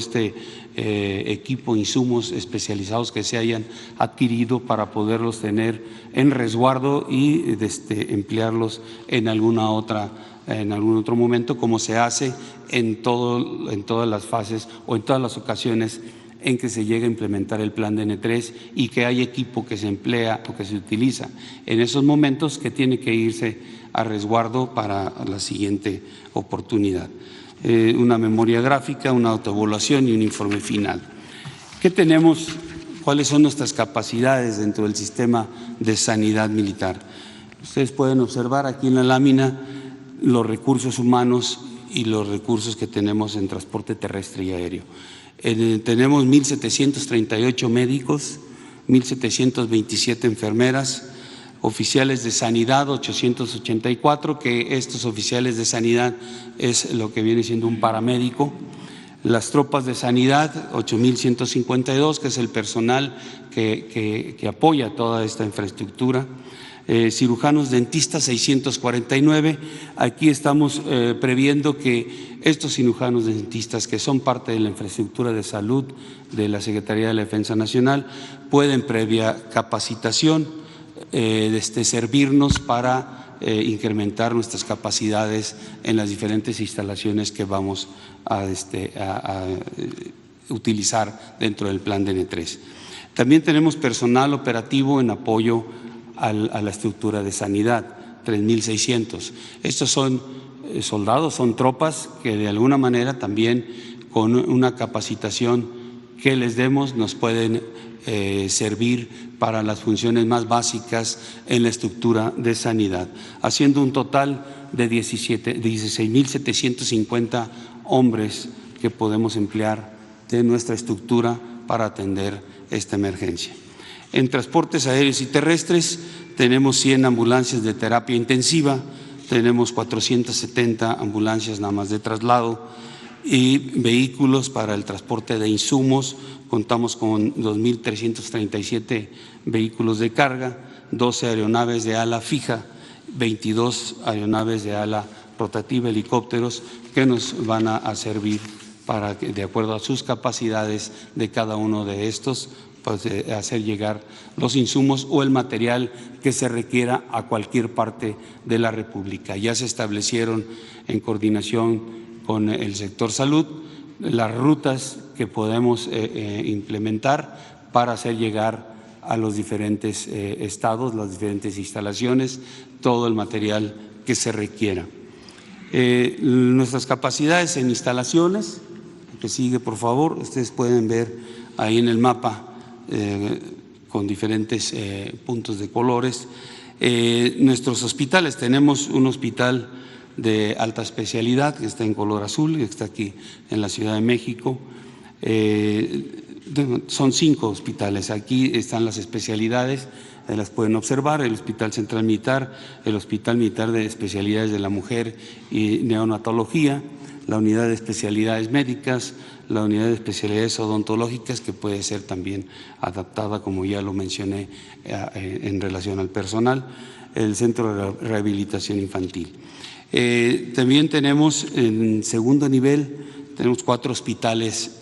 Speaker 4: equipo, insumos especializados que se hayan adquirido para poderlos tener en resguardo y emplearlos en algún otro momento, como se hace en todas las fases o en todas las ocasiones en que se llega a implementar el plan DN3 y que hay equipo que se emplea o que se utiliza en esos momentos que tiene que irse a resguardo para la siguiente oportunidad. Una memoria gráfica, una autoevaluación y un informe final. ¿Qué tenemos? ¿Cuáles son nuestras capacidades dentro del sistema de sanidad militar? Ustedes pueden observar aquí en la lámina los recursos humanos y los recursos que tenemos en transporte terrestre y aéreo. Tenemos 1.738 médicos, 1.727 enfermeras, oficiales de sanidad 884, que estos oficiales de sanidad es lo que viene siendo un paramédico. Las tropas de sanidad 8.152, que es el personal que apoya toda esta infraestructura. Cirujanos dentistas 649. Aquí estamos previendo que estos cirujanos dentistas, que son parte de la infraestructura de salud de la Secretaría de la Defensa Nacional, pueden, previa capacitación, servirnos para incrementar nuestras capacidades en las diferentes instalaciones que vamos a utilizar dentro del plan DN3. También tenemos personal operativo en apoyo a la estructura de sanidad, 3.600. Estos son soldados, son tropas que de alguna manera también con una capacitación que les demos nos pueden servir para las funciones más básicas en la estructura de sanidad, haciendo un total de 16.750 hombres que podemos emplear de nuestra estructura para atender esta emergencia. En transportes aéreos y terrestres tenemos 100 ambulancias de terapia intensiva, tenemos 470 ambulancias nada más de traslado y vehículos para el transporte de insumos. Contamos con 2.337 vehículos de carga, 12 aeronaves de ala fija, 22 aeronaves de ala rotativa, helicópteros que nos van a servir para que, de acuerdo a sus capacidades de cada uno de estos, pues, hacer llegar los insumos o el material que se requiera a cualquier parte de la República. Ya se establecieron en coordinación con el sector salud las rutas que podemos implementar para hacer llegar a los diferentes estados, las diferentes instalaciones, todo el material que se requiera. Nuestras capacidades en instalaciones, que sigue por favor, ustedes pueden ver ahí en el mapa con diferentes puntos de colores. Nuestros hospitales, tenemos un hospital de alta especialidad que está en color azul, que está aquí en la Ciudad de México. Son 5 hospitales, aquí están las especialidades, las pueden observar: el Hospital Central Militar, el Hospital Militar de Especialidades de la Mujer y Neonatología, la Unidad de Especialidades Médicas, la Unidad de Especialidades Odontológicas, que puede ser también adaptada, como ya lo mencioné, en relación al personal, el Centro de Rehabilitación Infantil. También tenemos en segundo nivel, tenemos 4 hospitales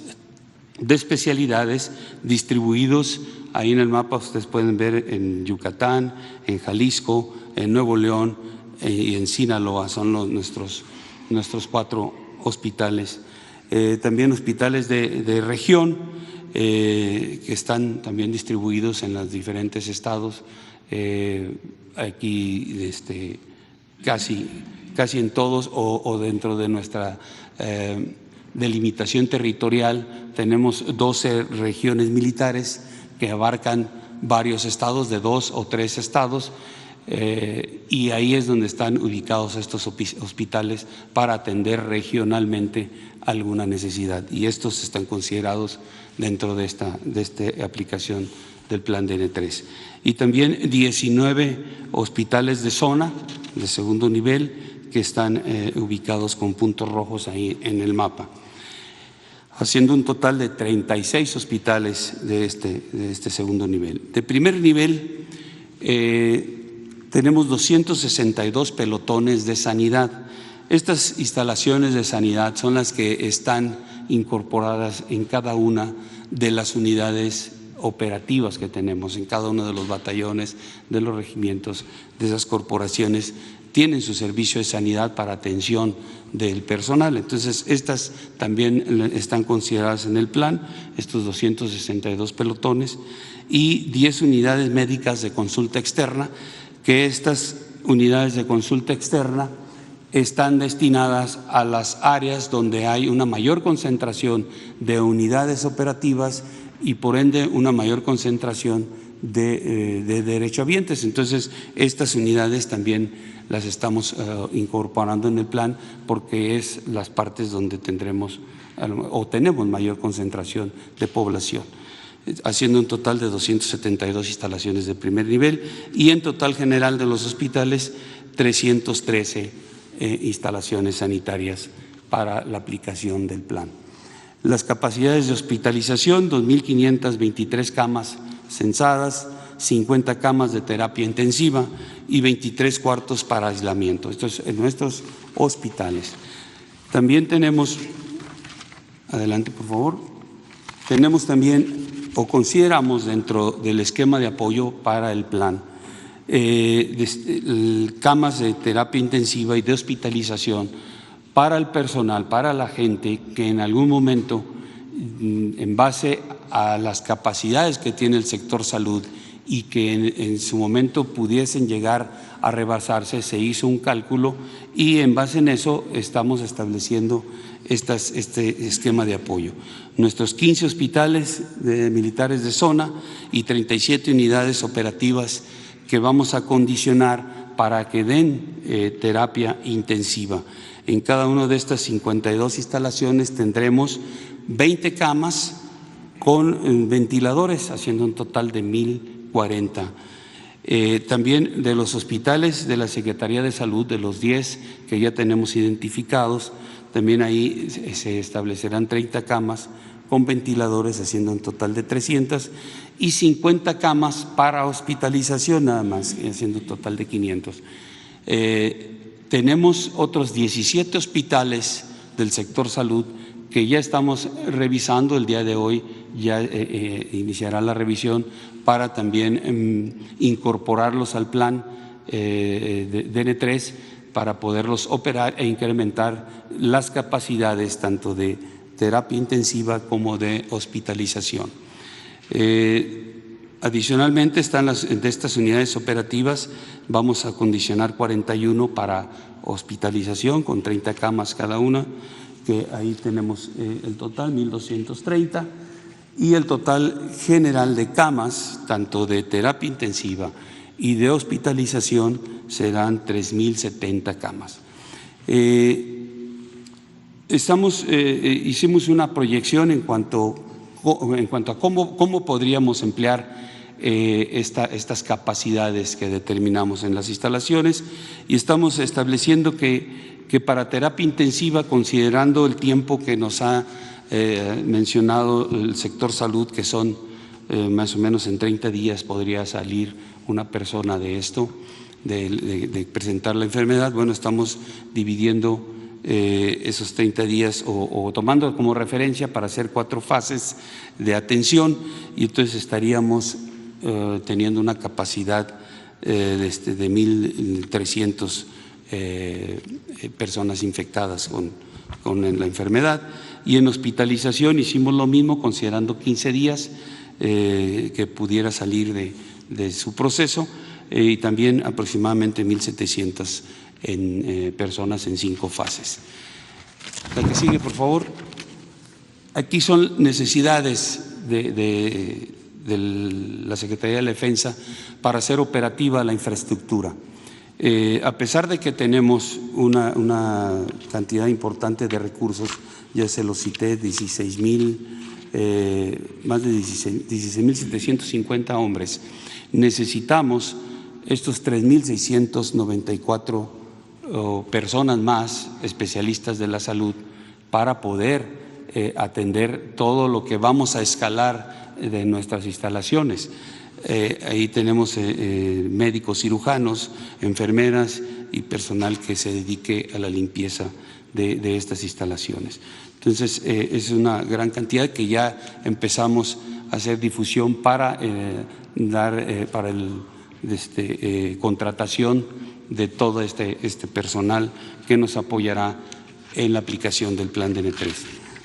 Speaker 4: de especialidades distribuidos. Ahí en el mapa ustedes pueden ver en Yucatán, en Jalisco, en Nuevo León y en Sinaloa, son nuestros 4 hospitales. También hospitales de región que están también distribuidos en los diferentes estados, aquí casi en todos o dentro de nuestra delimitación territorial. Tenemos 12 regiones militares que abarcan varios estados, de 2 o 3 estados, y ahí es donde están ubicados estos hospitales para atender regionalmente alguna necesidad, y estos están considerados dentro de esta aplicación del plan DN3. Y también 19 hospitales de zona de segundo nivel que están ubicados con puntos rojos ahí en el mapa, haciendo un total de 36 hospitales de este segundo nivel. De primer nivel tenemos 262 pelotones de sanidad. Estas instalaciones de sanidad son las que están incorporadas en cada una de las unidades operativas que tenemos, en cada uno de los batallones, de los regimientos, de esas corporaciones. Tienen su servicio de sanidad para atención del personal. Entonces, estas también están consideradas en el plan, estos 262 pelotones, y 10 unidades médicas de consulta externa, que estas unidades de consulta externa están destinadas a las áreas donde hay una mayor concentración de unidades operativas y por ende una mayor concentración de derechohabientes. Entonces, estas unidades también las estamos incorporando en el plan, porque es las partes donde tendremos o tenemos mayor concentración de población, haciendo un total de 272 instalaciones de primer nivel, y en total general de los hospitales 313 instalaciones sanitarias para la aplicación del plan. Las capacidades de hospitalización: 2.523 camas censadas, 50 camas de terapia intensiva y 23 cuartos para aislamiento. Esto es en nuestros hospitales. También tenemos, adelante por favor, tenemos también o consideramos dentro del esquema de apoyo para el plan camas de terapia intensiva y de hospitalización para el personal, para la gente que en algún momento, en base a las capacidades que tiene el sector salud y que en su momento pudiesen llegar a rebasarse, se hizo un cálculo y en base en eso estamos estableciendo este esquema de apoyo. Nuestros 15 hospitales militares de zona y 37 unidades operativas que vamos a condicionar para que den terapia intensiva. En cada una de estas 52 instalaciones tendremos 20 camas con ventiladores, haciendo un total de 1,040. También de los hospitales de la Secretaría de Salud, de los 10 que ya tenemos identificados, también ahí se establecerán 30 camas con ventiladores, haciendo un total de 300, y 50 camas para hospitalización nada más, haciendo un total de 500. Tenemos otros 17 hospitales del sector salud que ya estamos revisando. El día de hoy ya iniciará la revisión para también incorporarlos al plan de DN3 para poderlos operar e incrementar las capacidades tanto de terapia intensiva como de hospitalización. Adicionalmente, de estas unidades operativas vamos a acondicionar 41 para hospitalización con 30 camas cada una, que ahí tenemos el total, 1,230, y el total general de camas, tanto de terapia intensiva y de hospitalización, serán 3,070 camas. Hicimos una proyección en cuanto a cómo podríamos emplear estas capacidades que determinamos en las instalaciones, y estamos estableciendo que para terapia intensiva, considerando el tiempo que nos ha mencionado el sector salud, que son más o menos en 30 días podría salir una persona de esto, de presentar la enfermedad. Bueno, estamos dividiendo esos 30 días o tomando como referencia para hacer 4 fases de atención, y entonces estaríamos teniendo una capacidad de 1,300 personas infectadas con la enfermedad. Y en hospitalización hicimos lo mismo, considerando 15 días que pudiera salir de su proceso, y también aproximadamente 1,700 personas en 5 fases. La que sigue, por favor. Aquí son necesidades de la Secretaría de la Defensa para hacer operativa la infraestructura. A pesar de que tenemos una cantidad importante de recursos, ya se los cité, más de 16,750 hombres, necesitamos estos 3,694 personas más, especialistas de la salud, para poder atender todo lo que vamos a escalar de nuestras instalaciones. Ahí tenemos médicos cirujanos, enfermeras y personal que se dedique a la limpieza de estas instalaciones. Entonces, es una gran cantidad que ya empezamos a hacer difusión para contratación de todo este personal que nos apoyará en la aplicación del plan DN3.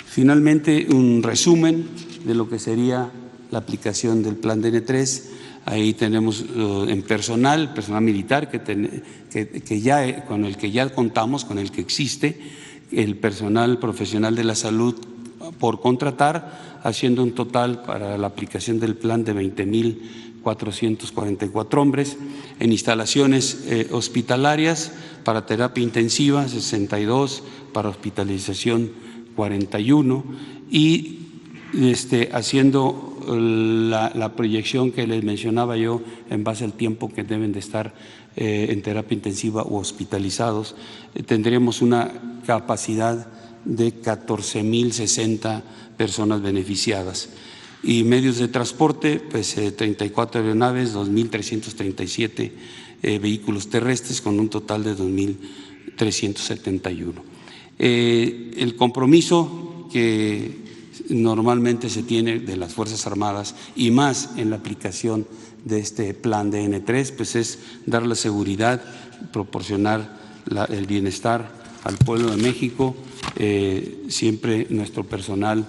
Speaker 4: Finalmente, un resumen de lo que sería la aplicación del plan DN3. Ahí tenemos en personal militar con el que ya contamos, con el que existe, el personal profesional de la salud por contratar, haciendo un total para la aplicación del plan de 20,444 hombres. En instalaciones hospitalarias, para terapia intensiva 62, para hospitalización 41, y haciendo la proyección que les mencionaba yo en base al tiempo que deben de estar en terapia intensiva o hospitalizados, tendremos una capacidad de 14,060 personas beneficiadas. Y medios de transporte, pues 34 aeronaves, 2,337 vehículos terrestres, con un total de 2,371. El compromiso que normalmente se tiene de las Fuerzas Armadas, y más en la aplicación de este plan de DN3, pues es dar la seguridad, proporcionar el bienestar al pueblo de México. Siempre nuestro personal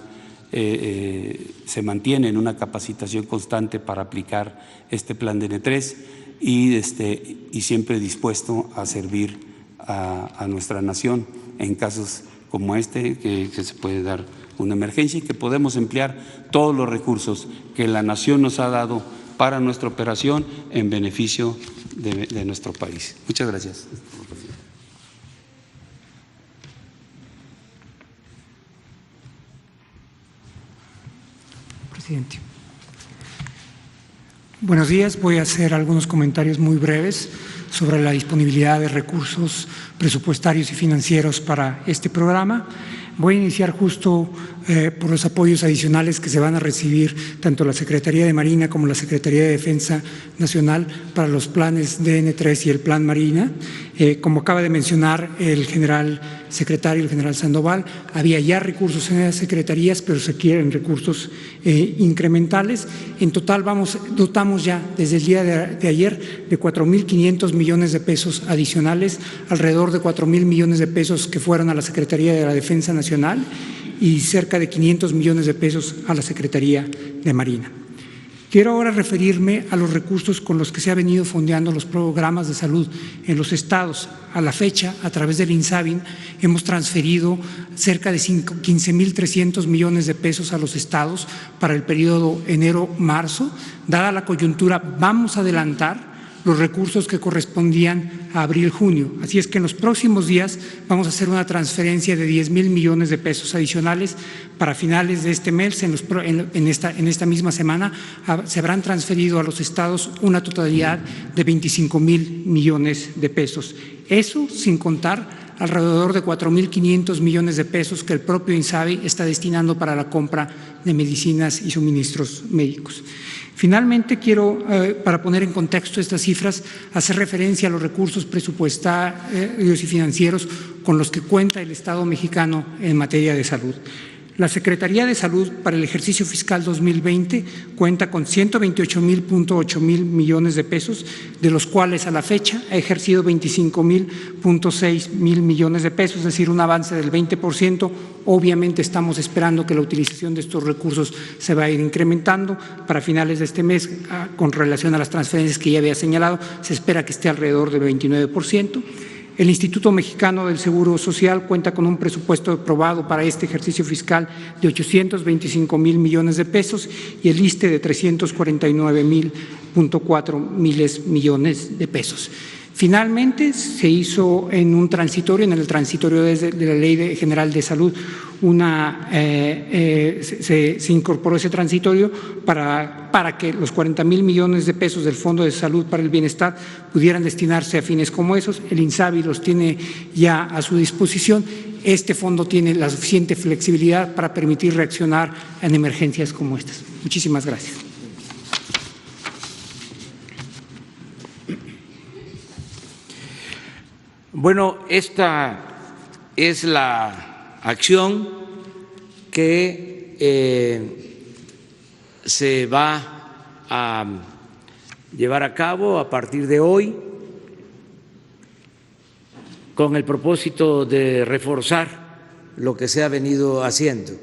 Speaker 4: se mantiene en una capacitación constante para aplicar este plan DN3 y siempre dispuesto a servir a nuestra nación en casos como que se puede dar una emergencia, y que podemos emplear todos los recursos que la nación nos ha dado para nuestra operación en beneficio de nuestro país. Muchas gracias.
Speaker 5: presidente. Buenos días. Voy a hacer algunos comentarios muy breves sobre la disponibilidad de recursos presupuestarios y financieros para este programa. Voy a iniciar justo por los apoyos adicionales que se van a recibir tanto la Secretaría de Marina como la Secretaría de Defensa Nacional para los planes DN3 y el Plan Marina. Como acaba de mencionar el general secretario, el general Sandoval, había ya recursos en las secretarías, pero se quieren recursos incrementales. En total dotamos ya desde el día de ayer de 4.500 millones de pesos adicionales, alrededor de 4.000 millones de pesos que fueron a la Secretaría de la Defensa Nacional y cerca de 500 millones de pesos a la Secretaría de Marina. Quiero ahora referirme a los recursos con los que se ha venido fondeando los programas de salud en los estados. A la fecha, a través del INSABI, hemos transferido cerca de 15.300 millones de pesos a los estados para el periodo enero-marzo. Dada la coyuntura, vamos a adelantar los recursos que correspondían a abril-junio. Así es que en los próximos días vamos a hacer una transferencia de 10.000 millones de pesos adicionales para finales de este mes. En esta misma semana se habrán transferido a los estados una totalidad de 25.000 millones de pesos. Eso sin contar alrededor de 4.500 millones de pesos que el propio INSABI está destinando para la compra de medicinas y suministros médicos. Finalmente, quiero, para poner en contexto estas cifras, hacer referencia a los recursos presupuestarios y financieros con los que cuenta el Estado mexicano en materia de salud. La Secretaría de Salud para el ejercicio fiscal 2020 cuenta con 128.8 millones de pesos, de los cuales a la fecha ha ejercido 25.6 millones de pesos, es decir, un avance del 20%. Obviamente estamos esperando que la utilización de estos recursos se va a ir incrementando. Para finales de este mes, con relación a las transferencias que ya había señalado, se espera que esté alrededor del 29%. El Instituto Mexicano del Seguro Social cuenta con un presupuesto aprobado para este ejercicio fiscal de 825.000 millones de pesos y el ISSSTE de 349.4 millones de pesos. Finalmente, se hizo en el transitorio de la Ley General de Salud, se incorporó ese transitorio para que los 40.000 millones de pesos del Fondo de Salud para el Bienestar pudieran destinarse a fines como esos. El INSABI los tiene ya a su disposición. Este fondo tiene la suficiente flexibilidad para permitir reaccionar en emergencias como estas. Muchísimas gracias.
Speaker 1: Bueno, esta es la acción que se va a llevar a cabo a partir de hoy con el propósito de reforzar lo que se ha venido haciendo.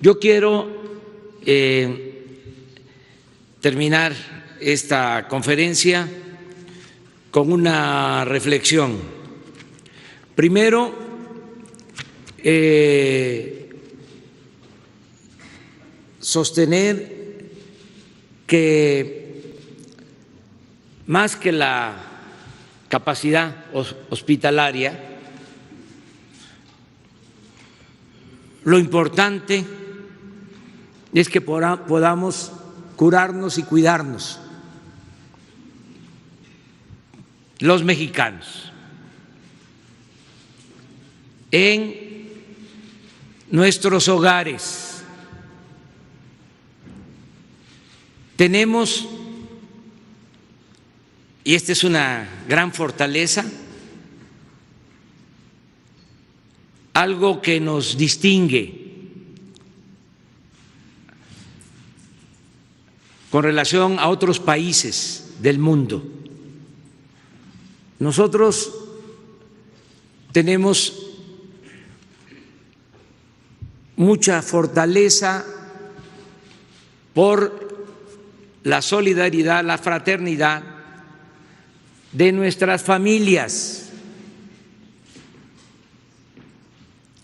Speaker 1: Yo quiero terminar esta conferencia con una reflexión. Primero, sostener que más que la capacidad hospitalaria, lo importante es que podamos curarnos y cuidarnos los mexicanos en nuestros hogares. Tenemos, y esta es una gran fortaleza, algo que nos distingue con relación a otros países del mundo. Nosotros tenemos mucha fortaleza por la solidaridad, la fraternidad de nuestras familias.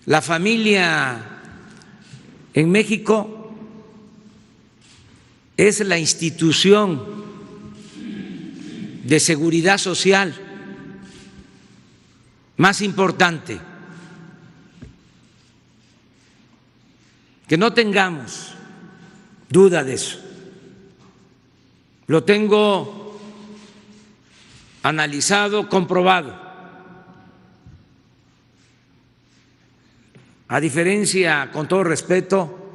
Speaker 1: La familia en México es la institución de seguridad social más importante. Que no tengamos duda de eso. Lo tengo analizado, comprobado. A diferencia, con todo respeto,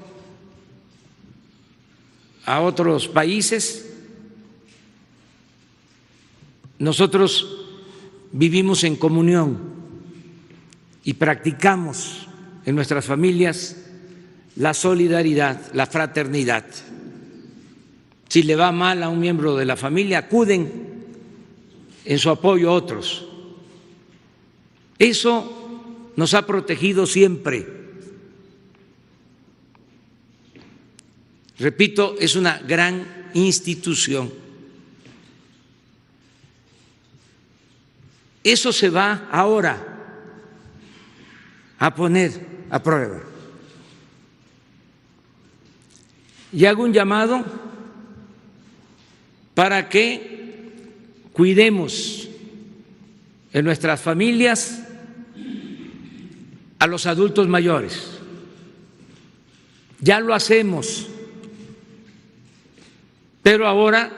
Speaker 1: a otros países, nosotros vivimos en comunión y practicamos en nuestras familias la solidaridad, la fraternidad. Si le va mal a un miembro de la familia, acuden en su apoyo a otros. Eso nos ha protegido siempre. Repito, es una gran institución. Eso se va ahora a poner a prueba. Y hago un llamado para que cuidemos en nuestras familias a los adultos mayores. Ya lo hacemos, pero ahora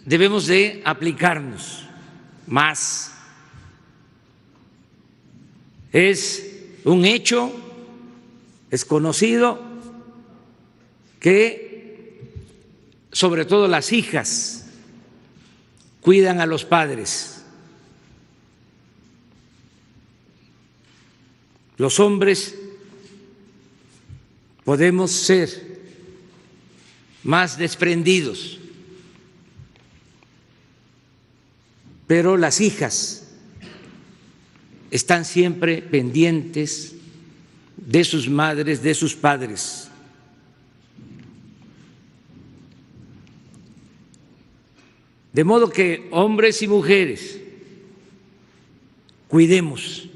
Speaker 1: debemos de aplicarnos más. Es un hecho, es conocido que sobre todo las hijas cuidan a los padres. Los hombres podemos ser más desprendidos, pero las hijas están siempre pendientes de sus madres, de sus padres. De modo que hombres y mujeres cuidemos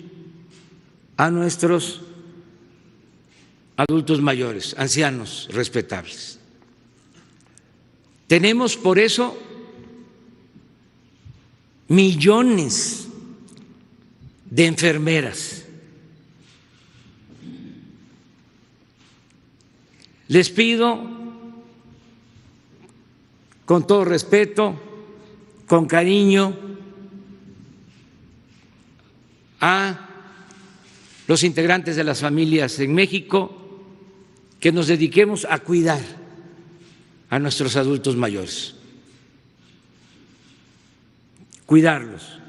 Speaker 1: a nuestros adultos mayores, ancianos respetables. Tenemos por eso millones de enfermeras. Les pido, con todo respeto, con cariño, a los integrantes de las familias en México, que nos dediquemos a cuidar a nuestros adultos mayores, cuidarlos,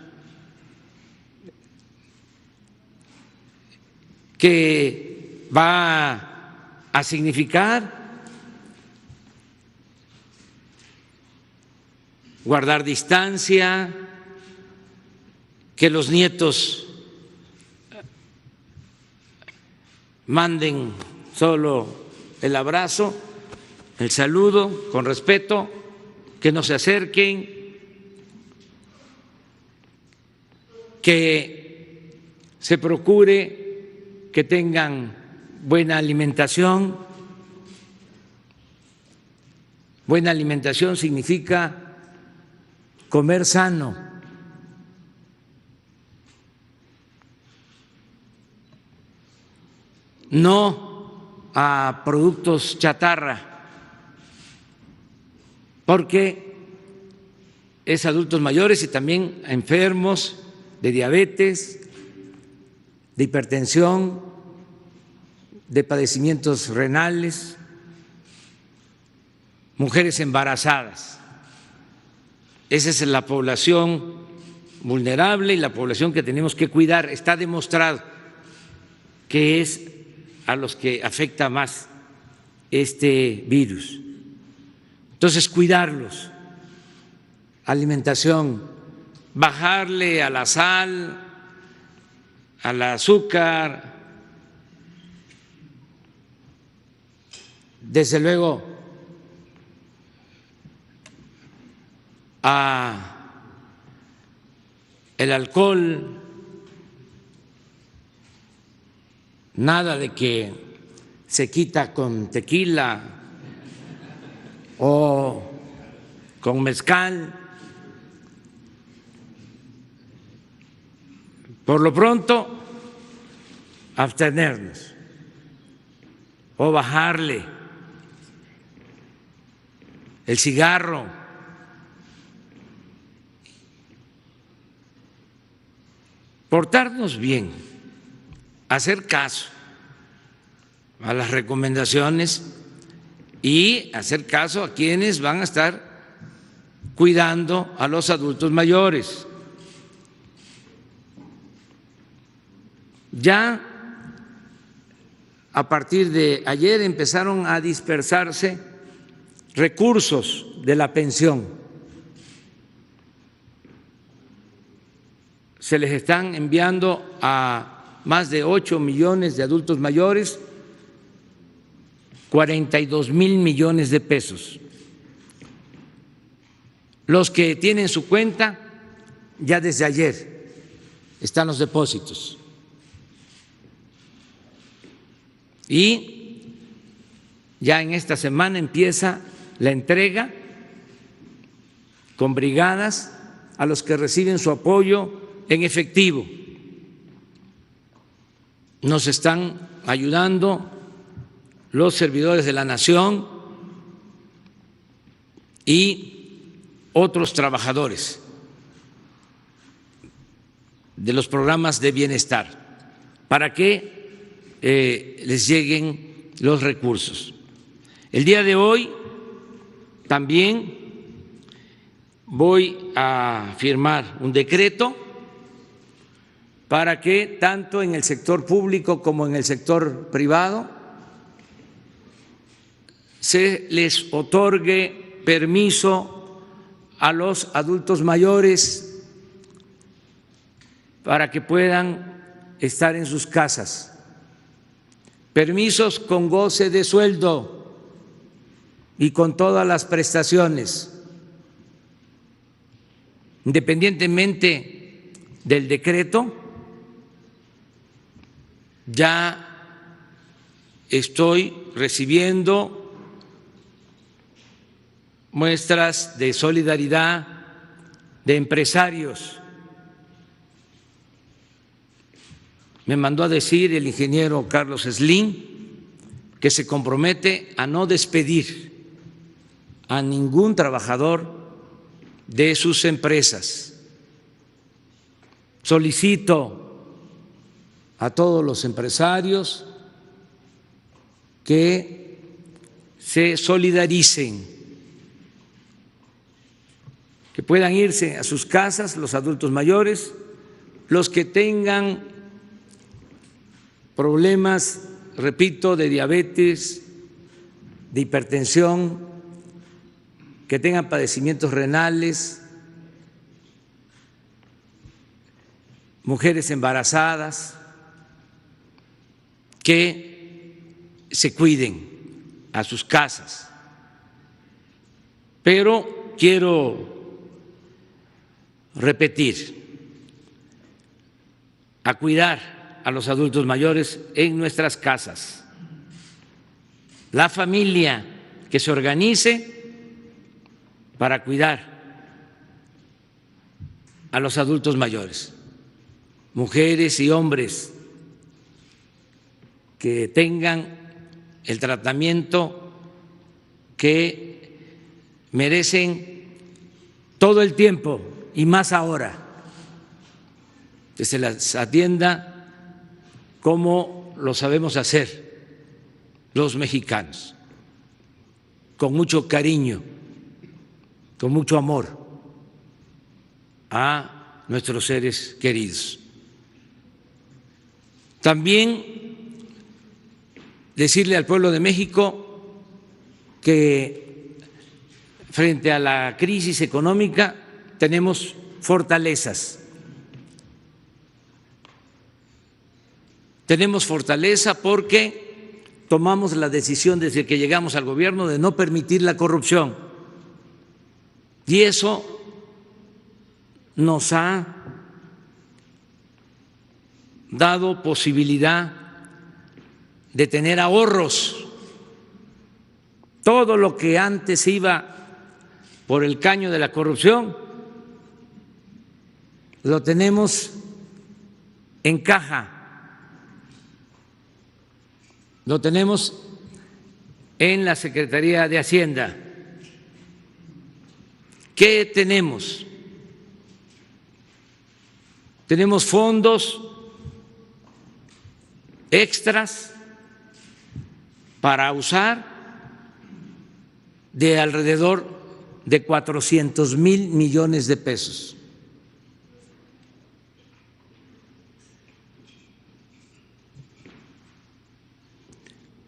Speaker 1: que va a significar guardar distancia, que los nietos manden solo el abrazo, el saludo con respeto, que no se acerquen, que se procure que tengan buena alimentación. Buena alimentación significa comer sano. No a productos chatarra, porque es adultos mayores y también a enfermos de diabetes, de hipertensión, de padecimientos renales, mujeres embarazadas. Esa es la población vulnerable y la población que tenemos que cuidar. Está demostrado que es a los que afecta más este virus. Entonces, cuidarlos, alimentación, bajarle a la sal, al azúcar, desde luego a el alcohol. Nada de que se quita con tequila o con mezcal. Por lo pronto, abstenernos o bajarle el cigarro, portarnos bien, hacer caso a las recomendaciones y hacer caso a quienes van a estar cuidando a los adultos mayores. Ya a partir de ayer empezaron a dispersarse recursos de la pensión. Se les están enviando a más de 8 millones de adultos mayores 42,000 millones de pesos. Los que tienen su cuenta, ya desde ayer están los depósitos. Y ya en esta semana empieza la entrega con brigadas a los que reciben su apoyo en efectivo. Nos están ayudando los servidores de la nación y otros trabajadores de los programas de bienestar para que les lleguen los recursos. El día de hoy también voy a firmar un decreto para que tanto en el sector público como en el sector privado se les otorgue permiso a los adultos mayores para que puedan estar en sus casas. Permisos con goce de sueldo y con todas las prestaciones, independientemente del decreto. Ya estoy recibiendo muestras de solidaridad de empresarios. Me mandó a decir el ingeniero Carlos Slim que se compromete a no despedir a ningún trabajador de sus empresas. Solicito a todos los empresarios que se solidaricen, que puedan irse a sus casas los adultos mayores, los que tengan problemas, repito, de diabetes, de hipertensión, que tengan padecimientos renales, mujeres embarazadas, que se cuiden a sus casas. Pero quiero repetir, a cuidar a los adultos mayores en nuestras casas. La familia que se organice para cuidar a los adultos mayores, mujeres y hombres que tengan el tratamiento que merecen todo el tiempo y más ahora, que se las atienda como lo sabemos hacer los mexicanos, con mucho cariño, con mucho amor a nuestros seres queridos. También decirle al pueblo de México que frente a la crisis económica tenemos fortalezas. Tenemos fortaleza porque tomamos la decisión desde que llegamos al gobierno de no permitir la corrupción. Y eso nos ha dado posibilidad de tener ahorros. Todo lo que antes iba por el caño de la corrupción lo tenemos en caja, lo tenemos en la Secretaría de Hacienda ¿Qué tenemos? Tenemos fondos extras para usar de alrededor de 400,000 millones de pesos.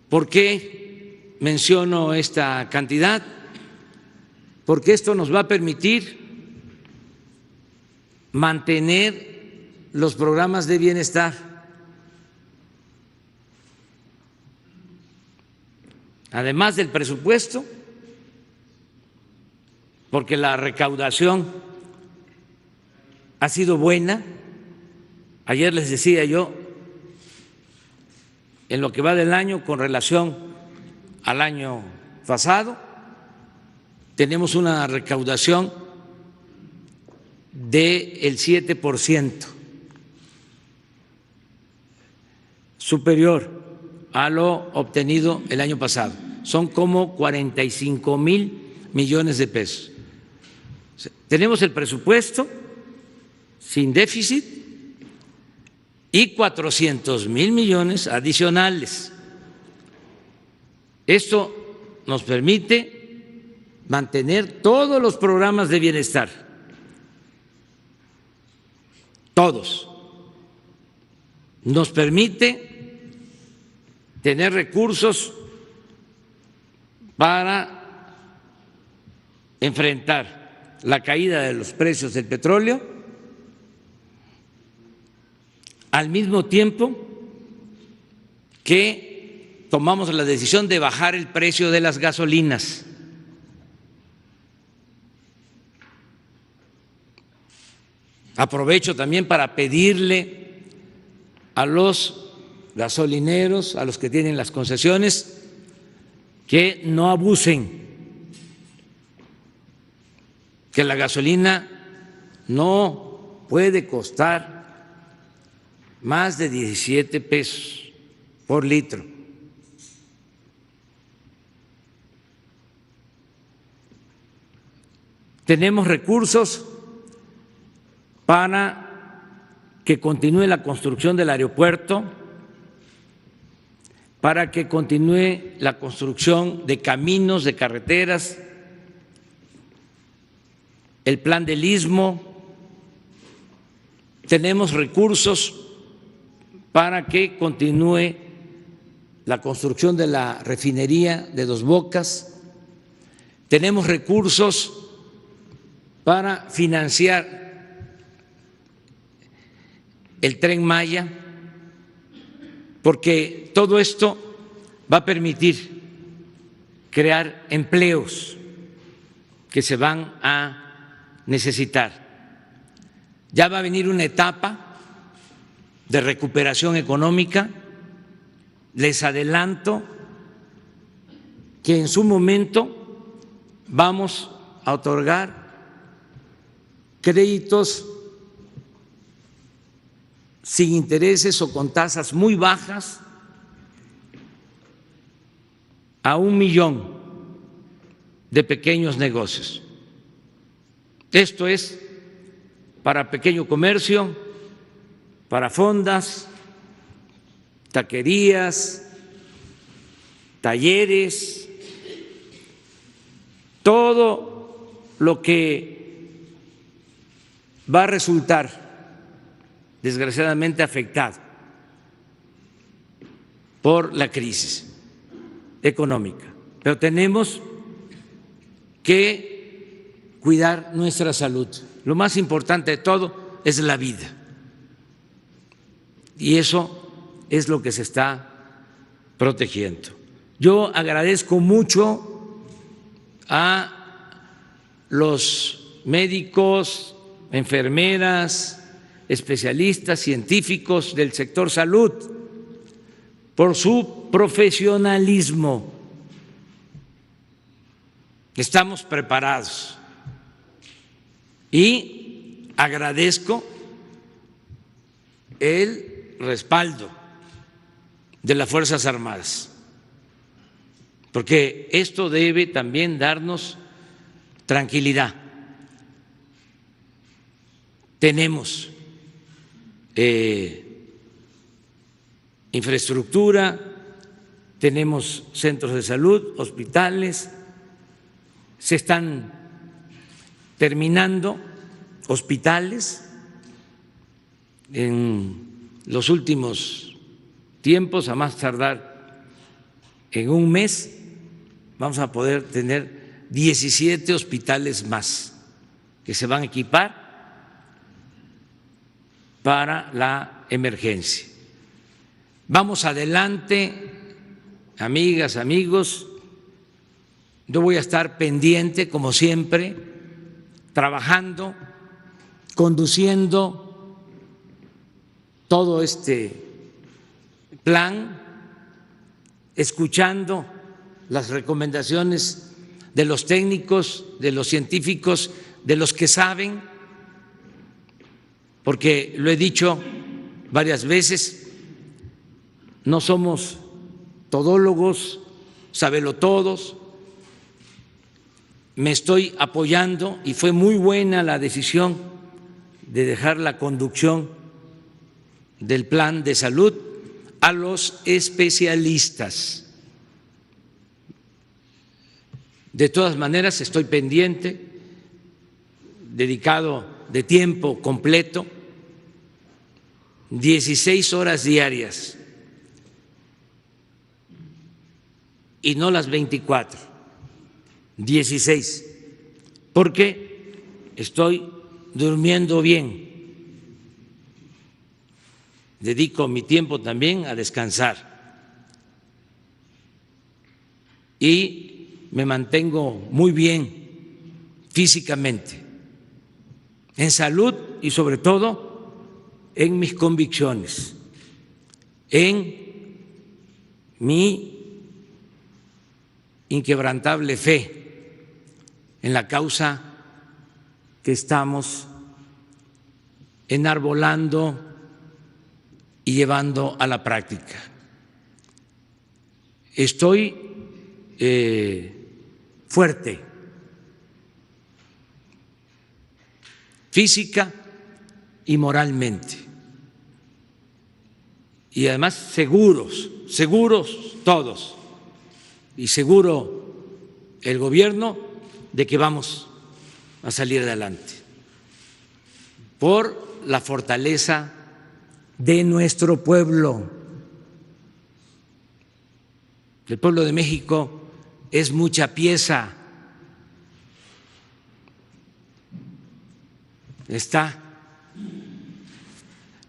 Speaker 1: ¿Por qué menciono esta cantidad? Porque esto nos va a permitir mantener los programas de bienestar. Además del presupuesto, porque la recaudación ha sido buena. Ayer les decía yo, en lo que va del año con relación al año pasado, tenemos una recaudación del 7%, superior a lo obtenido el año pasado. Son como 45,000 millones de pesos. Tenemos el presupuesto sin déficit y 400,000 millones adicionales. Esto nos permite mantener todos los programas de bienestar, todos. Nos permite tener recursos para enfrentar la caída de los precios del petróleo, al mismo tiempo que tomamos la decisión de bajar el precio de las gasolinas. Aprovecho también para pedirle a los gasolineros, a los que tienen las concesiones, que no abusen, que la gasolina no puede costar más de 17 pesos por litro. Tenemos recursos para que continúe la construcción del aeropuerto, para que continúe la construcción de caminos, de carreteras, el plan del Istmo. Tenemos recursos para que continúe la construcción de la refinería de Dos Bocas. Tenemos recursos para financiar el Tren Maya, porque todo esto va a permitir crear empleos que se van a necesitar. Ya va a venir una etapa de recuperación económica. Les adelanto que en su momento vamos a otorgar créditos sin intereses o con tasas muy bajas a 1 millón de pequeños negocios. Esto es para pequeño comercio, para fondas, taquerías, talleres, todo lo que va a resultar desgraciadamente afectado por la crisis económica. Pero tenemos que cuidar nuestra salud. Lo más importante de todo es la vida. Y eso es lo que se está protegiendo. Yo agradezco mucho a los médicos, enfermeras, especialistas, científicos del sector salud por su profesionalismo. Estamos preparados y agradezco el respaldo de las Fuerzas Armadas, porque esto debe también darnos tranquilidad tenemos infraestructura, tenemos centros de salud, hospitales, se están terminando hospitales. En los últimos tiempos, a más tardar en un mes, vamos a poder tener 17 hospitales más que se van a equipar para la emergencia. Vamos adelante, amigas, amigos. Yo voy a estar pendiente, como siempre, trabajando, conduciendo todo este plan, escuchando las recomendaciones de los técnicos, de los científicos, de los que saben, porque lo he dicho varias veces, no somos todólogos, sabelotodos. Me estoy apoyando y fue muy buena la decisión de dejar la conducción del plan de salud a los especialistas. De todas maneras, estoy pendiente, dedicado de tiempo completo, 16 horas diarias y no las 24, 16, porque estoy durmiendo bien. Dedico mi tiempo también a descansar y me mantengo muy bien físicamente, en salud y sobre todo en mis convicciones, en mi inquebrantable fe en la causa que estamos enarbolando y llevando a la práctica. Estoy fuerte, física y moralmente, y además seguros todos, y seguro el gobierno de que vamos a salir adelante por la fortaleza de nuestro pueblo. El pueblo de México es mucha pieza, está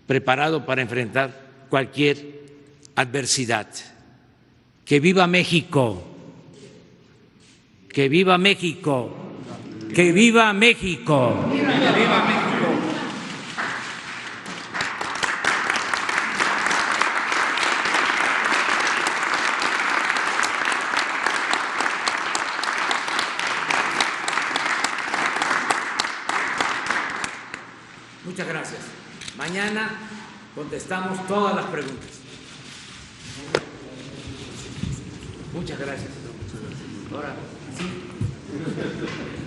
Speaker 1: preparado para enfrentar cualquier adversidad. ¡Que viva México! ¡Que viva México! ¡Que viva México! ¡Viva México! Muchas gracias. Mañana contestamos todas las preguntas. Muchas gracias. Ahora sí.